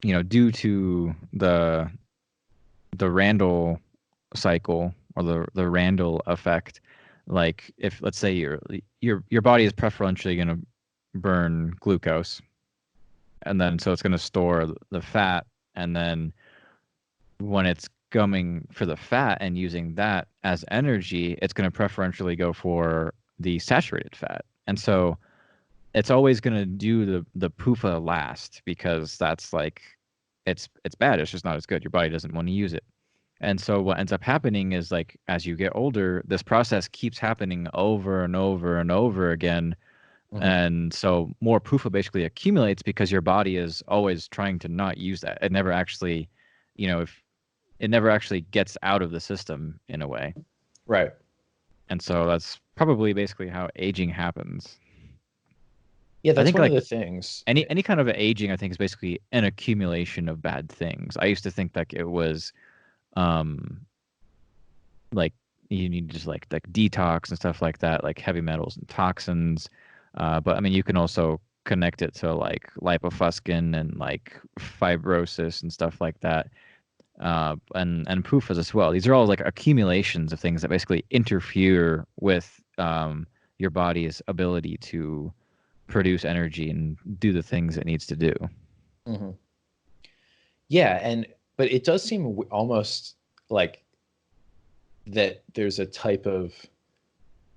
due to the Randall cycle, or the Randall effect. Like, if, let's say, your body is preferentially going to burn glucose, and then so it's going to store the fat, and then when it's coming for the fat and using that as energy, it's going to preferentially go for the saturated fat. And so it's always going to do the PUFA last, because that's like, it's bad. It's just not as good. Your body doesn't want to use it. And so what ends up happening is, like, as you get older, this process keeps happening over and over and over again. Mm-hmm. And so more PUFA basically accumulates, because your body is always trying to not use that. It never actually, if it never actually gets out of the system in a way. Right. And so that's probably basically how aging happens. Yeah, I that's think, one of like, the things. any kind of aging, I think, is basically an accumulation of bad things. I used to think like it was um like you need to just like detox and stuff like that, like heavy metals and toxins. But I mean, you can also connect it to like lipofuscin and like fibrosis and stuff like that. And PUFAs as well. These are all like accumulations of things that basically interfere with your body's ability to produce energy and do the things it needs to do. Mhm. Yeah, and but it does seem almost like that there's a type of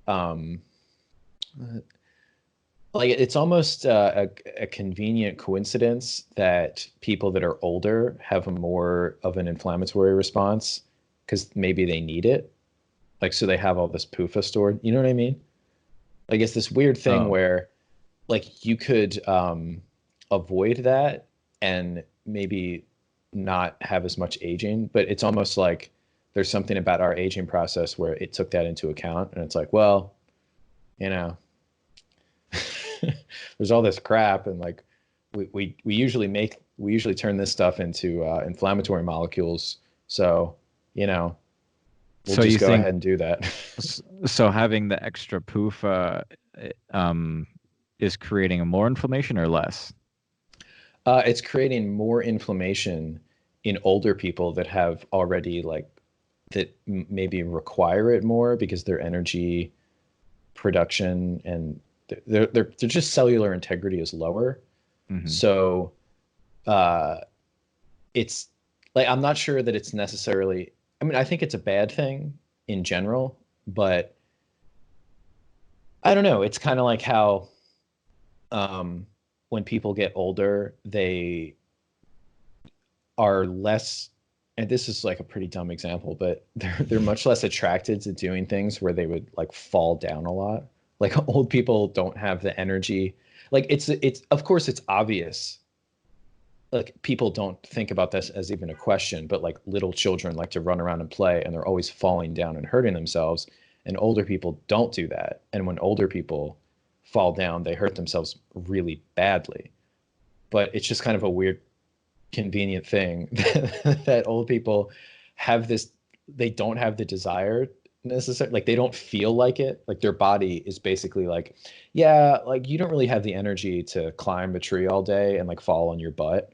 um like it's almost a convenient coincidence that people that are older have a more of an inflammatory response because maybe they need it. Like, so they have all this PUFA stored. You know what I mean? Like, it's this weird thing Oh, where like you could avoid that and maybe not have as much aging, but it's almost like there's something about our aging process where it took that into account, and it's like, well, you know, there's all this crap, and like we usually turn this stuff into inflammatory molecules, so you know we'll so just you go think ahead and do that. so having the extra PUFA is creating more inflammation or less? It's creating more inflammation in older people that have already like that maybe require it more because their energy production and their just cellular integrity is lower. Hmm. So uh, it's like I'm not sure that it's necessarily. I mean, I think it's a bad thing in general, but I don't know. It's kind of like how um, when people get older, they are less, and this is like a pretty dumb example, but they're much less attracted to doing things where they would like fall down a lot. Like old people don't have the energy. Like it's of course it's obvious. Like people don't think about this as even a question, but like little children like to run around and play and they're always falling down and hurting themselves. And older people don't do that. And when older people fall down, they hurt themselves really badly. But it's just kind of a weird convenient thing that old people have this, they don't have the desire necessarily, like they don't feel like it, like their body is basically like, yeah, like you don't really have the energy to climb a tree all day and like fall on your butt,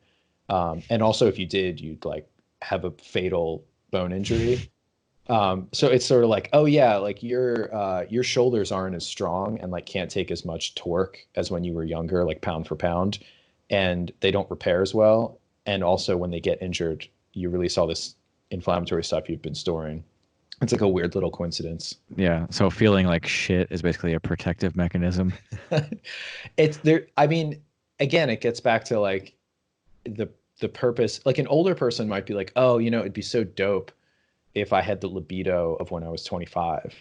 and also if you did you'd like have a fatal bone injury. So it's sort of like, oh yeah, like your shoulders aren't as strong and like can't take as much torque as when you were younger, like pound for pound, and they don't repair as well. And also when they get injured, you release all this inflammatory stuff you've been storing. It's like a weird little coincidence. Yeah. So feeling like shit is basically a protective mechanism. It's there. I mean, again, it gets back to like the the purpose. Like an older person might be like, oh, it'd be so dope if I had the libido of when I was 25.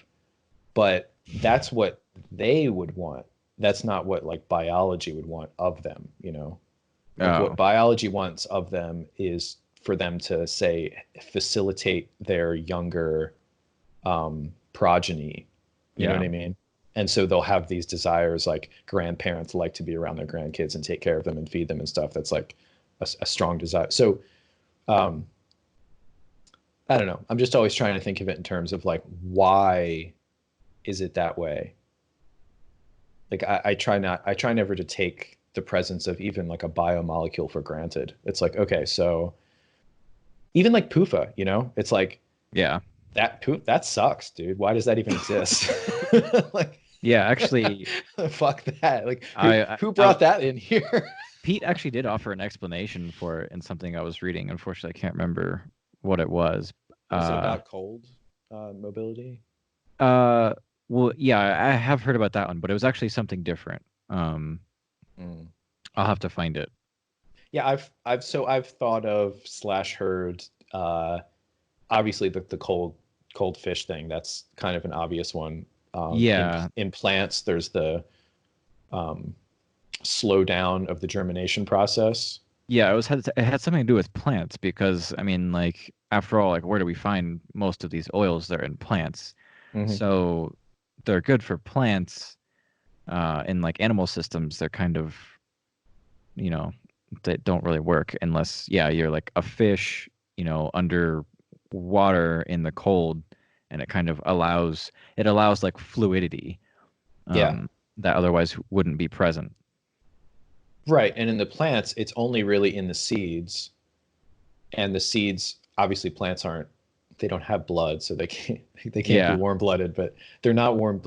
But that's what they would want. That's not what like biology would want of them, Like what Oh, biology wants of them is for them to say facilitate their younger progeny. You know what yeah. I mean? And so they'll have these desires like grandparents like to be around their grandkids and take care of them and feed them and stuff. That's like a strong desire. So um, I don't know. I'm just always trying to think of it in terms of like, why is it that way? Like I try never to take the presence of even like a biomolecule for granted. It's like, okay, so even like PUFA, it's like Yeah. that sucks, dude. Why does that even exist? Like, Yeah. Actually, fuck that. Like, who I, who I, brought that in here? Pete actually did offer an explanation for it in something I was reading. Unfortunately, I can't remember what it was. Was it Uh, about cold mobility? uh, well, yeah, I have heard about that one, but it was actually something different. Um, Mm. I'll have to find it. Yeah, I've thought of slash heard obviously the cold fish thing. That's kind of an obvious one. Yeah, In plants, there's the um, slow down of the germination process. yeah, it had something to do with plants because I mean, like after all, like where do we find most of these oils? They're in plants, Hmm. so they're good for plants. In like animal systems, they're kind of you know they don't really work unless yeah you're like a fish under water in the cold, and it allows like fluidity Yeah, that otherwise wouldn't be present. right. And in the plants, it's only really in the seeds, and the seeds obviously plants aren't they don't have blood, so they can't be Yeah, warm blooded, but they're not warm,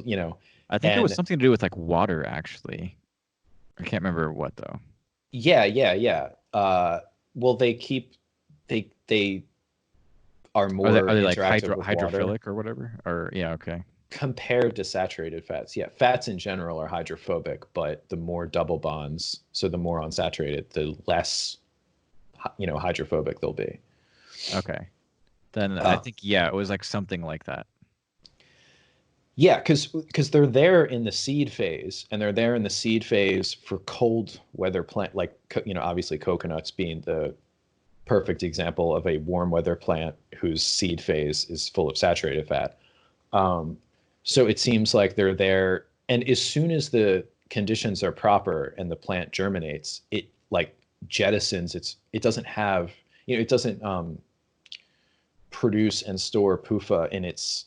I think it was and something to do with like water actually. I can't remember what though. yeah, yeah, yeah. Well, they are Are more they like interactive with water hydrophilic or whatever? Or yeah, okay. compared to saturated fats. Yeah, fats in general are hydrophobic, but the more double bonds, so the more unsaturated, the less hydrophobic they'll be. Okay. Then I Uh, think yeah, it was like something like that. yeah, because they're there in the seed phase, and they're there in the seed phase for cold weather plant, like obviously coconuts being the perfect example of a warm weather plant whose seed phase is full of saturated fat. Um, so it seems like they're there, and as soon as the conditions are proper and the plant germinates, it like jettisons it doesn't have, it doesn't produce and store PUFA in its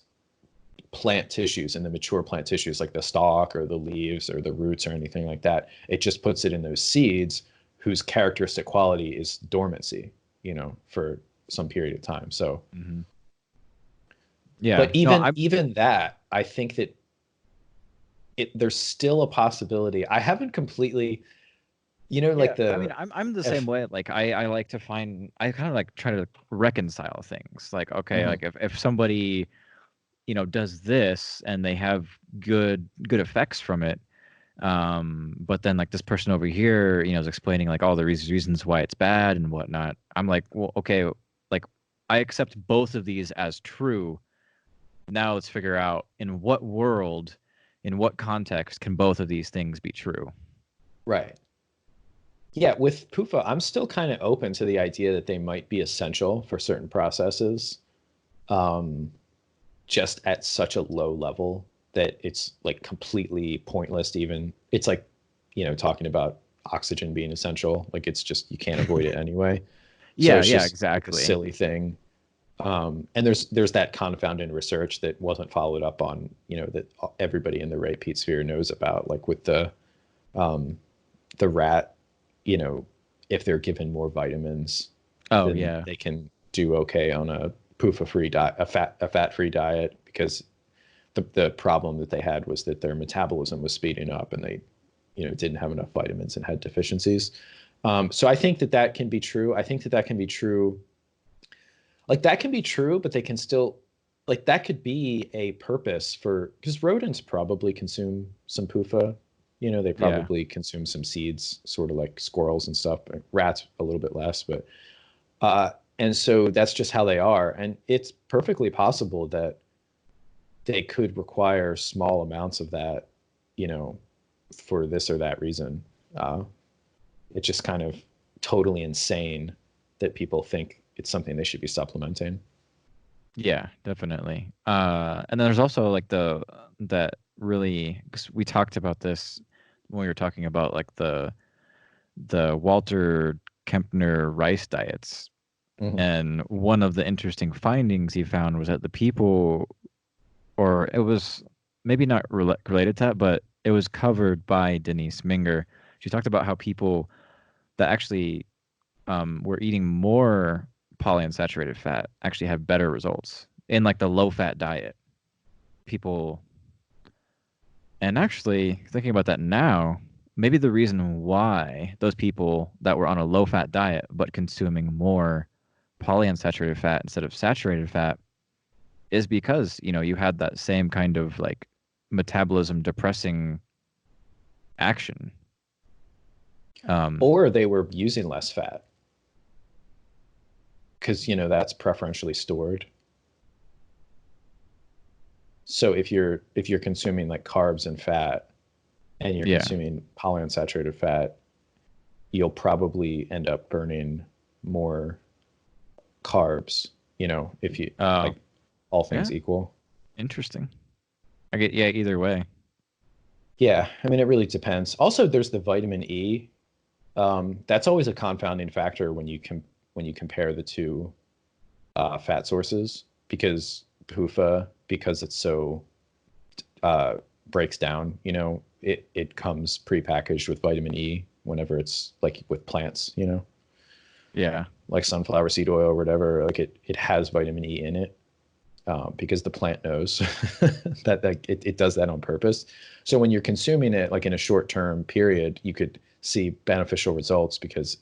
plant tissues, in the mature plant tissues, like the stalk or the leaves or the roots or anything like that. It just puts it in those seeds whose characteristic quality is dormancy, for some period of time. So, Hmm. Yeah. but No, even that, I think that there's still a possibility. I haven't completely, like yeah. I mean, the I'm the same if way. Like I like to find I kind of like try to reconcile things. Like okay, mhm, like if somebody does this and they have good effects from it, but then like this person over here is explaining like all the reasons why it's bad and whatnot. I'm like, well, okay, like I accept both of these as true. Now let's figure out in what world, in what context can both of these things be true. right. Yeah, with PUFA, I'm still kind of open to the idea that they might be essential for certain processes, um, just at such a low level that it's like completely pointless to even. It's like, talking about oxygen being essential. Like it's just you can't avoid it anyway. So Yeah, it's yeah, just like a exactly. silly thing. And there's that confounding research that wasn't followed up on, that everybody in the Ray Peat sphere knows about, like with um, the rat, you know, if they're given more vitamins, Oh then yeah. they can do okay on a PUFA free diet, a fat free diet, because the problem that they had was that their metabolism was speeding up and they, didn't have enough vitamins and had deficiencies. So I think that that can be true. I think that that can be true. Like that can be true, but they can still, like that could be a purpose for, because rodents probably consume some PUFA. You know, they Yeah. probably consume some seeds, sort of like squirrels and stuff. Rats a little bit less, but uh, and so that's just how they are. And it's perfectly possible that they could require small amounts of that, you know, for this or that reason. Uh, it's just kind of totally insane that people think it's something they should be supplementing. Yeah, definitely. And then there's also like that really, 'cause we talked about this when we were talking about like the Walter Kempner rice diets. Hmm. And one of the interesting findings he found was that the people, or it was maybe not related to that, but it was covered by Denise Minger. She talked about how people that actually were eating more polyunsaturated fat actually have better results in like the low fat diet. People, and actually thinking about that now, maybe the reason why those people that were on a low fat diet but consuming more polyunsaturated fat instead of saturated fat is because, you know, you had that same kind of like metabolism depressing action. Um, Or they were using less fat because, you know, that's preferentially stored. So if you're consuming like carbs and fat and you're yeah. consuming polyunsaturated fat, you'll probably end up burning more carbs, you know, if you Oh, like all yeah. things equal. Interesting. I get, yeah, either way. Yeah, I mean, it really depends. Also, there's the vitamin E. That's always a confounding factor when when you compare the two fat sources because PUFA, because it's so uh, breaks down, you know, it comes prepackaged with vitamin E whenever it's like with plants, you know, Yeah. like sunflower seed oil or whatever. Like it has vitamin E in it. Because the plant knows that it does that on purpose. So when you're consuming it, like in a short term period, you could see beneficial results because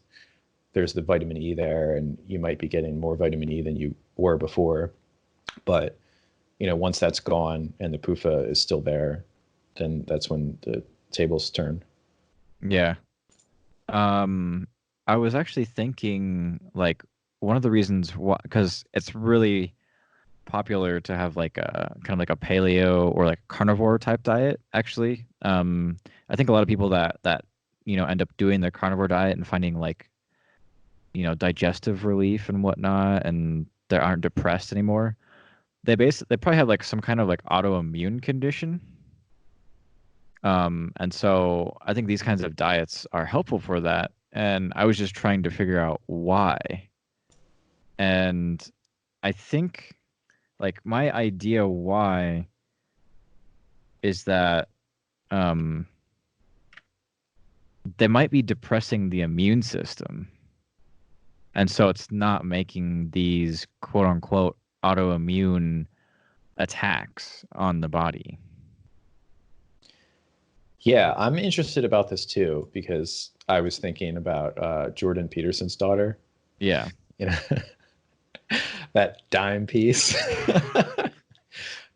there's the vitamin E there, and you might be getting more vitamin E than you were before. But you know, once that's gone and the PUFA is still there, then that's when the tables turn. Yeah. Um, I was actually thinking like one of the reasons why, because it's really popular to have like a kind of like a paleo or like carnivore type diet, actually. I think a lot of people that you know end up doing the carnivore diet and finding like, you know, digestive relief and whatnot, and they aren't depressed anymore. They probably have like some kind of like autoimmune condition. And so I think these kinds of diets are helpful for that. And I was just trying to figure out why. And I think like my idea why is that um, they might be depressing the immune system. And so it's not making these quote unquote autoimmune attacks on the body. Yeah, I'm interested about this too because I was thinking about Jordan Peterson's daughter, Yeah. you know, that dime piece.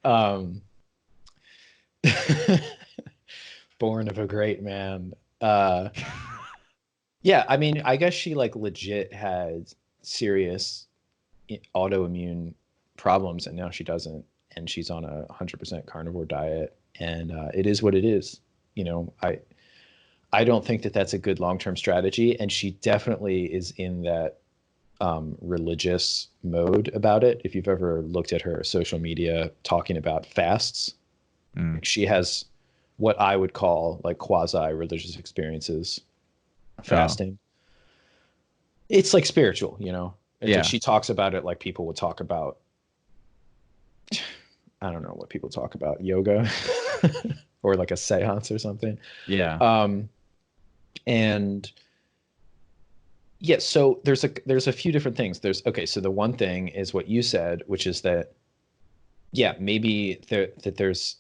um, born of a great man. Yeah, I mean, I guess she like legit had serious autoimmune problems, and now she doesn't, and she's on a 100% carnivore diet, and it is what it is. You know, I don't think that that's a good long-term strategy, and she definitely is in that religious mode about it. If you've ever looked at her social media talking about fasts, Mm. like she has what I would call like quasi-religious experiences Oh, fasting. It's like spiritual, you know. It's like yeah. she talks about it like people would talk about, I don't know what people talk about, yoga or like a seance or something. Yeah. Um, and yeah, so there's a few different things. There's okay, so the one thing is what you said, which is that yeah, maybe there's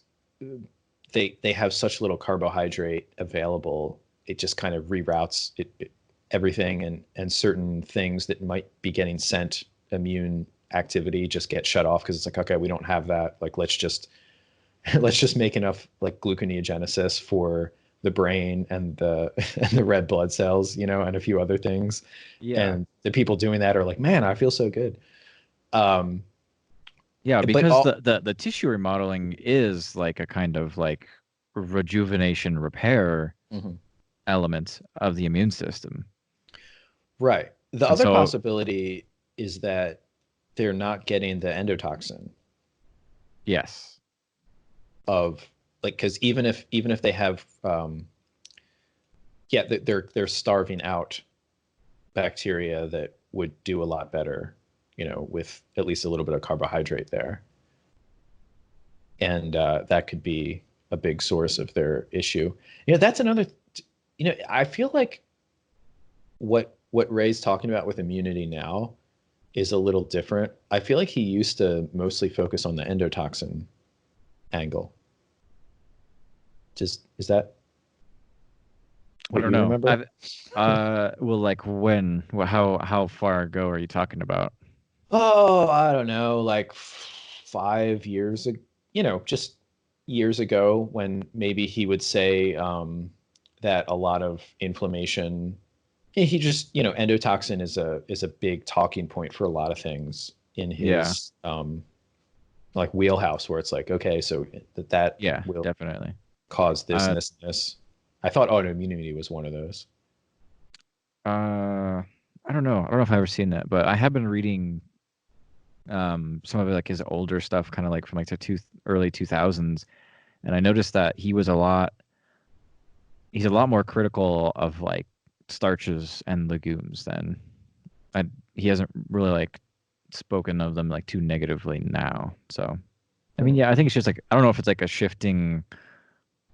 they have such little carbohydrate available, it just kind of reroutes it everything, and certain things that might be getting sent immune activity just get shut off because it's like, okay, we don't have that. Like, let's just let's just make enough like gluconeogenesis for the brain and the and the red blood cells, you know, and a few other things. Yeah. And the people doing that are like, man, I feel so good. Um, Yeah, but because all the tissue remodeling is like a kind of like rejuvenation repair Mhm. element of the immune system. Right. The And other so, possibility is that they're not getting the endotoxin yes. of like, because even if they have yeah, they're starving out bacteria that would do a lot better, you know, with at least a little bit of carbohydrate there. And that could be a big source of their issue. You know, that's another, you know, I feel like what Ray's talking about with immunity now is a little different. I feel like he used to mostly focus on the endotoxin angle. Just is that I what don't you know. remember? Well, like when? Well, how far ago are you talking about? Oh, I don't know, like 5 years ago, you know, just years ago when maybe he would say that a lot of inflammation, he just, you know, endotoxin is a big talking point for a lot of things in Yeah. his like wheelhouse where it's like, okay, so that Yeah, will definitely. cause this Uh and this and this. I thought autoimmunity was one of those. I don't know. I don't know if I've ever seen that, but I have been reading some of like his older stuff kind of like from like the early 2000s, and I noticed that he's a lot more critical of like starches and legumes than I, he hasn't really like spoken of them like too negatively now. So, I mean, Hmm. yeah, I think it's just like I don't know if it's like a shifting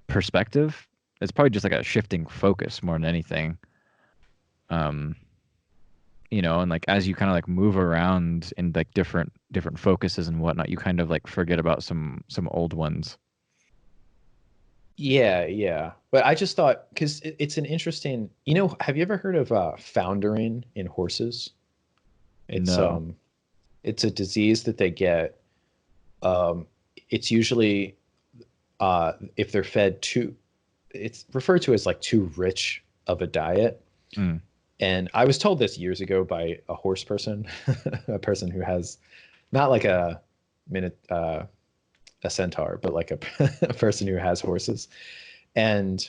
perspective. It's probably just like a shifting focus more than anything. Um, and like as you kind of like move around in like different focuses and whatnot, you kind of like forget about some old ones. Yeah, yeah. But I just thought because it's an interesting, you know, have you ever heard of foundering in horses? It's No. it's a disease that they get. Um, it's usually if they're fed too, it's referred to as like too rich of a diet. Mm. And I was told this years ago by a horse person, a person who has not like minute a centaur, but like a person who has horses. And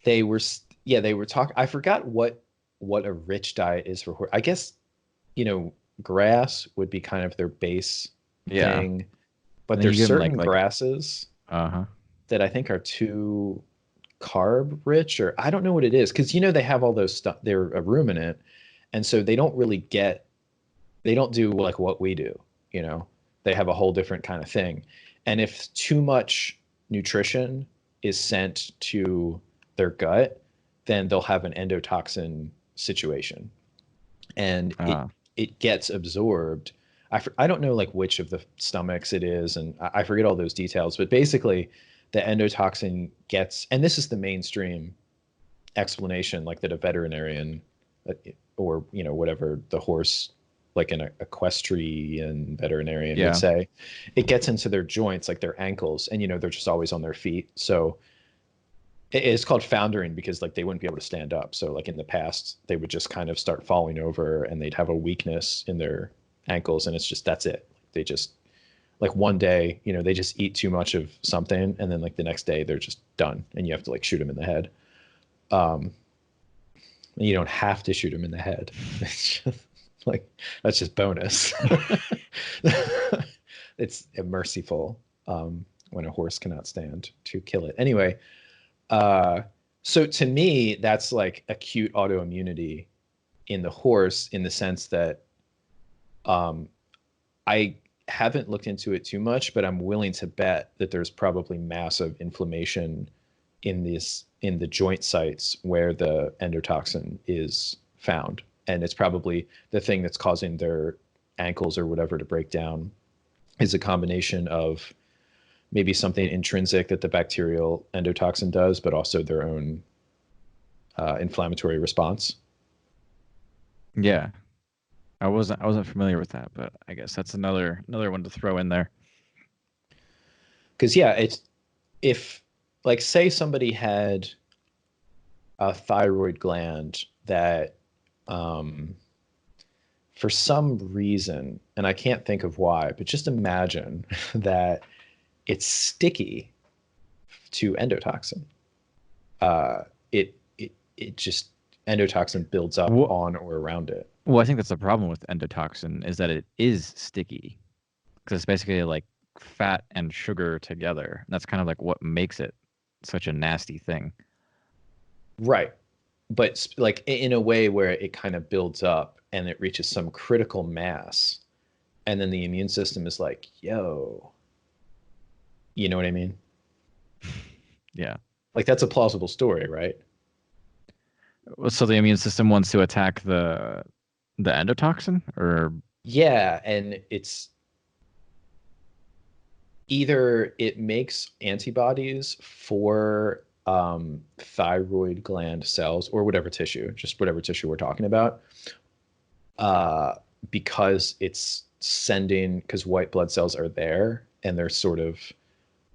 they were yeah, they were talking, I forgot what a rich diet is for horse. I guess, you know, grass would be kind of their base Yeah. thing, but And then you there's give them certain like grasses uh-huh. that I think are too carb rich, or I don't know what it is, because you know they have all those stuff, they're a ruminant, and so they don't really get, they don't do like what we do, you know. They have a whole different kind of thing. And if too much nutrition is sent to their gut, then they'll have an endotoxin situation, and Uh it gets absorbed. I don't know like which of the stomachs it is, and I forget all those details, but basically the endotoxin gets, and this is the mainstream explanation, like that a veterinarian uh, or, you know, whatever the horse, like an equestrian veterinarian would yeah. say, it gets into their joints, like their ankles, and you know they're just always on their feet. So it's called foundering because like they wouldn't be able to stand up. So like in the past, they would just kind of start falling over and they'd have a weakness in their ankles, and it's just that's it. They just like one day, you know, they just eat too much of something, and then like the next day they're just done, and you have to like shoot them in the head. Um, and you don't have to shoot them in the head. It's just like that's just bonus. It's merciful when a horse cannot stand to kill it. Anyway, uh, so to me, that's like acute autoimmunity in the horse, in the sense that um, I haven't looked into it too much, but I'm willing to bet that there's probably massive inflammation in the joint sites where the endotoxin is found, and it's probably the thing that's causing their ankles or whatever to break down is a combination of maybe something intrinsic that the bacterial endotoxin does, but also their own inflammatory response. Yeah. I wasn't familiar with that, but I guess that's another one to throw in there. Because yeah, it's if like say somebody had a thyroid gland that um, for some reason, and I can't think of why, but just imagine that it's sticky to endotoxin. Uh, it just endotoxin builds up Well, on or around it. well, I think that's the problem with endotoxin is that it is sticky because it's basically like fat and sugar together. And that's kind of like what makes it such a nasty thing. Right. But like in a way where it kind of builds up and it reaches some critical mass. And then the immune system is like, yo, you know what I mean? Yeah. Like that's a plausible story, right? So the immune system wants to attack the endotoxin, or Yeah. And it's either it makes antibodies for thyroid gland cells or whatever tissue, just whatever tissue we're talking about, uh, because it's sending, because white blood cells are there and they're sort of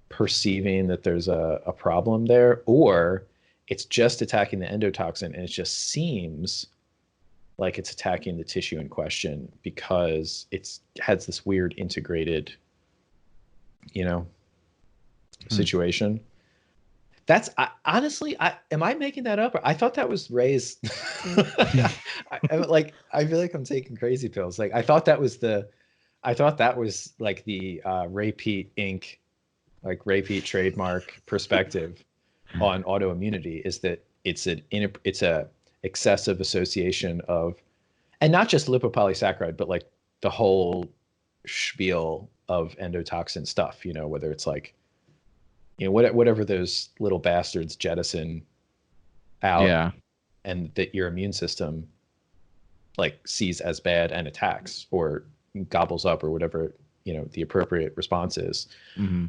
perceiving that there's a problem there, or it's just attacking the endotoxin and it just seems like it's attacking the tissue in question because it's has this weird integrated, you know, situation. That's honestly, I am I making that up? I thought that was Ray's. I feel like I'm taking crazy pills. Like I thought that was like the Ray Pete Inc. like Ray Pete trademark perspective on autoimmunity is that it's a excessive association of, and not just lipopolysaccharide, but like the whole spiel of endotoxin stuff. You know, whether it's like whatever those little bastards jettison out yeah. and that your immune system like sees as bad and attacks or gobbles up or whatever the appropriate response is. Hmm.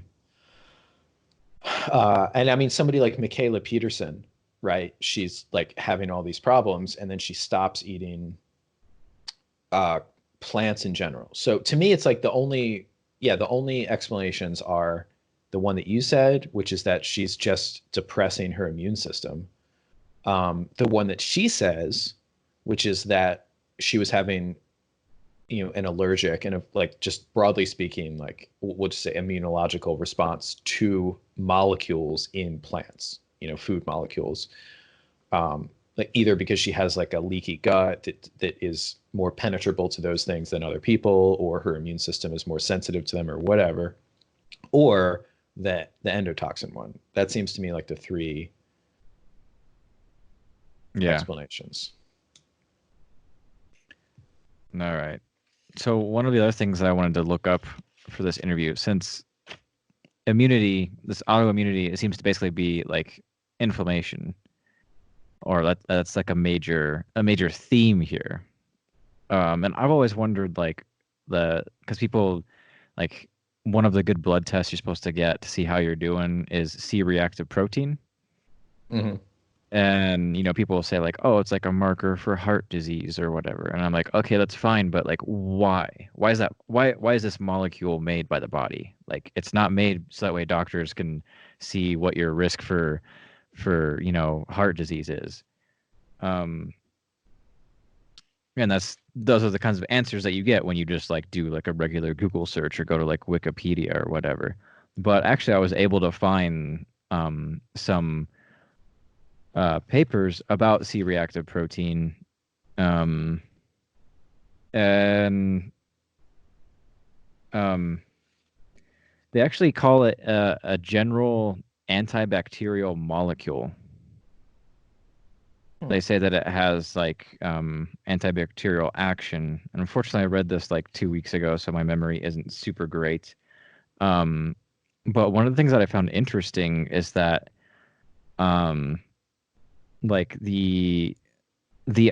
And I mean somebody like Michaela Peterson, right? She's like having all these problems and then she stops eating uh, plants in general. So to me it's like the only explanations are the one that you said, which is that she's just depressing her immune system. The one that she says, which is that she was having, an allergic and like just broadly speaking, like we'll just say immunological response to molecules in plants, food molecules. Like either because she has like a leaky gut that is more penetrable to those things than other people, or her immune system is more sensitive to them, or whatever, or that the endotoxin one. That seems to me like the three Yeah. explanations. All right. So one of the other things that I wanted to look up for this interview, since this autoimmunity, it seems to basically be like inflammation, or that's like a major theme here. And I've always wondered like because people like one of the good blood tests you're supposed to get to see how you're doing is C-reactive protein. Mm-hmm. And people will say like, oh, it's like a marker for heart disease or whatever, and I'm like, okay, that's fine, but like why is that, why is this molecule made by the body? Like it's not made so that way doctors can see what your risk for heart disease is. um and those are the kinds of answers that you get when you just like do like a regular Google search or go to like Wikipedia or whatever. But actually I was able to find some papers about C-reactive protein, um, and um, they actually call it a general antibacterial molecule. Hmm. They say that it has like antibacterial action. And unfortunately, I read this like 2 weeks ago, so my memory isn't super great. Um, but one of the things that I found interesting is that um, like the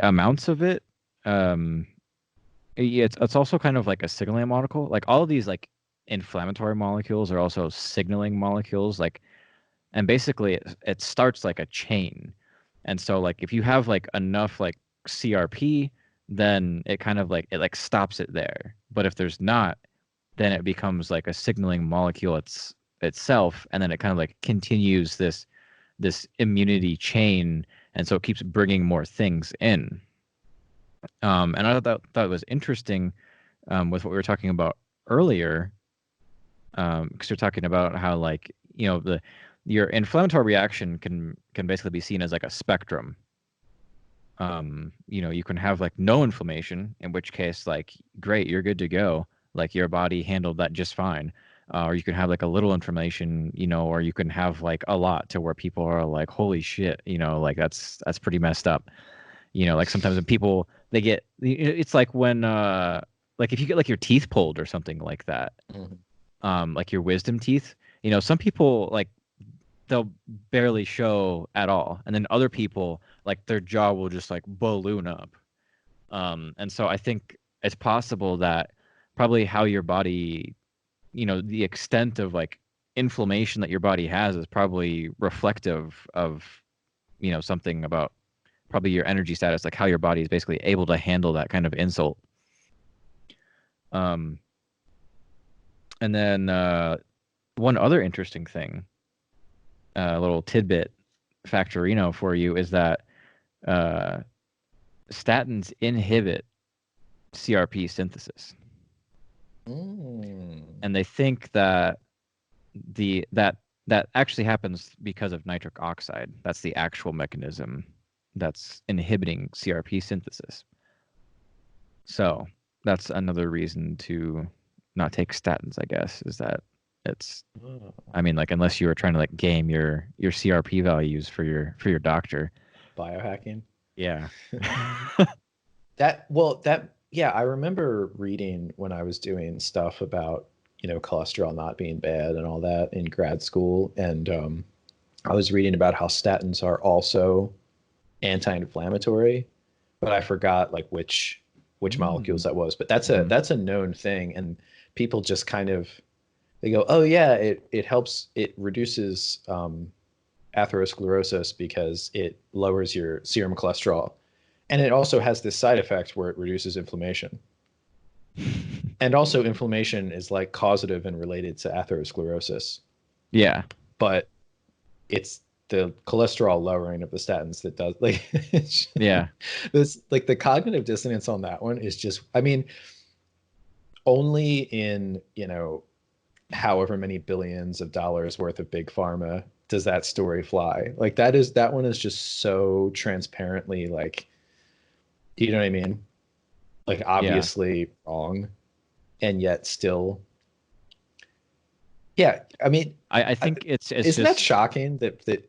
amounts of it, um, yeah, it's also kind of like a signaling molecule. Like all of these like inflammatory molecules are also signaling molecules. Like, and basically it starts like a chain. And so like if you have like enough like CRP, then it kind of like it like stops it there. But if there's not, then it becomes like a signaling molecule itself, and then it kind of like continues this immunity chain, and so it keeps bringing more things in. And I thought it was interesting with what we were talking about earlier, because you're talking about how like your inflammatory reaction can basically be seen as like a spectrum. You can have like no inflammation, in which case like great, you're good to go, like your body handled that just fine. Or you can have like a little inflammation, or you can have like a lot to where people are like, holy shit, like that's pretty messed up. Like sometimes when people they get, it's like when like if you get like your teeth pulled or something like that, like your wisdom teeth, some people like they'll barely show at all, and then other people like their jaw will just like balloon up. And so I think it's possible that probably how your body, the extent of like inflammation that your body has is probably reflective of something about probably your energy status, like how your body is basically able to handle that kind of insult. And then one other interesting thing, a little tidbit factorino for you, is that statins inhibit CRP synthesis. And they think that that actually happens because of nitric oxide. That's the actual mechanism that's inhibiting CRP synthesis. So that's another reason to not take statins, I guess, is that it's, I mean, like, unless you were trying to like game your CRP values for your doctor. Biohacking. Yeah. Yeah, I remember reading when I was doing stuff about, cholesterol not being bad and all that in grad school. And I was reading about how statins are also anti-inflammatory, but I forgot like which molecules that was. But that's a known thing. And people just kind of, they go, oh yeah, it helps, it reduces atherosclerosis because it lowers your serum cholesterol. And it also has this side effect where it reduces inflammation. And also inflammation is like causative and related to atherosclerosis. Yeah. But it's the cholesterol lowering of the statins that does like yeah. This like the cognitive dissonance on that one is just, I mean, only in, however many billions of dollars worth of big pharma does that story fly. Like that one is just so transparently like, you know what I mean? Like obviously wrong, and yet still. Yeah, I mean, I think it's isn't just, that shocking that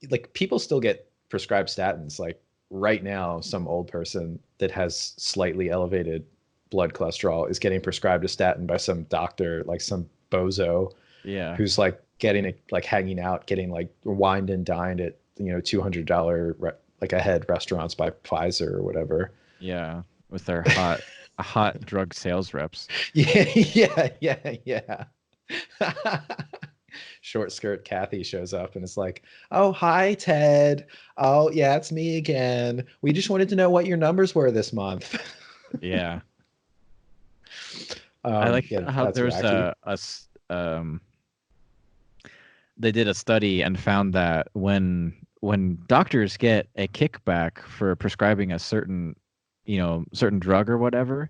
like people still get prescribed statins? Like right now, some old person that has slightly elevated blood cholesterol is getting prescribed a statin by some doctor, like some bozo, who's like getting it, like hanging out, getting like wined and dined at $200 like a head restaurants by Pfizer or whatever. Yeah, with their hot drug sales reps. Yeah. Short skirt Kathy shows up and it's like, oh, hi, Ted. Oh, yeah, it's me again. We just wanted to know what your numbers were this month. Yeah. I like how there's they did a study and found that when doctors get a kickback for prescribing a certain drug or whatever,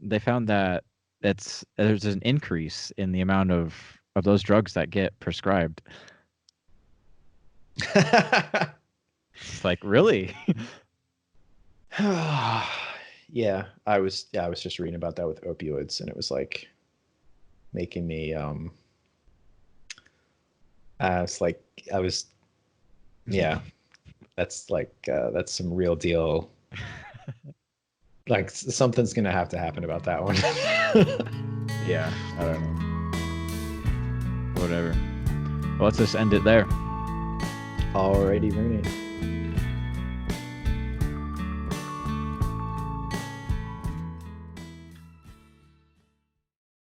they found that there's an increase in the amount of those drugs that get prescribed. It's like, really? Yeah, I was just reading about that with opioids, and it was like making me yeah, that's like that's some real deal. Like something's gonna have to happen about that one. Yeah, I don't know. Whatever. Well, let's just end it there. Alrighty, Rooney.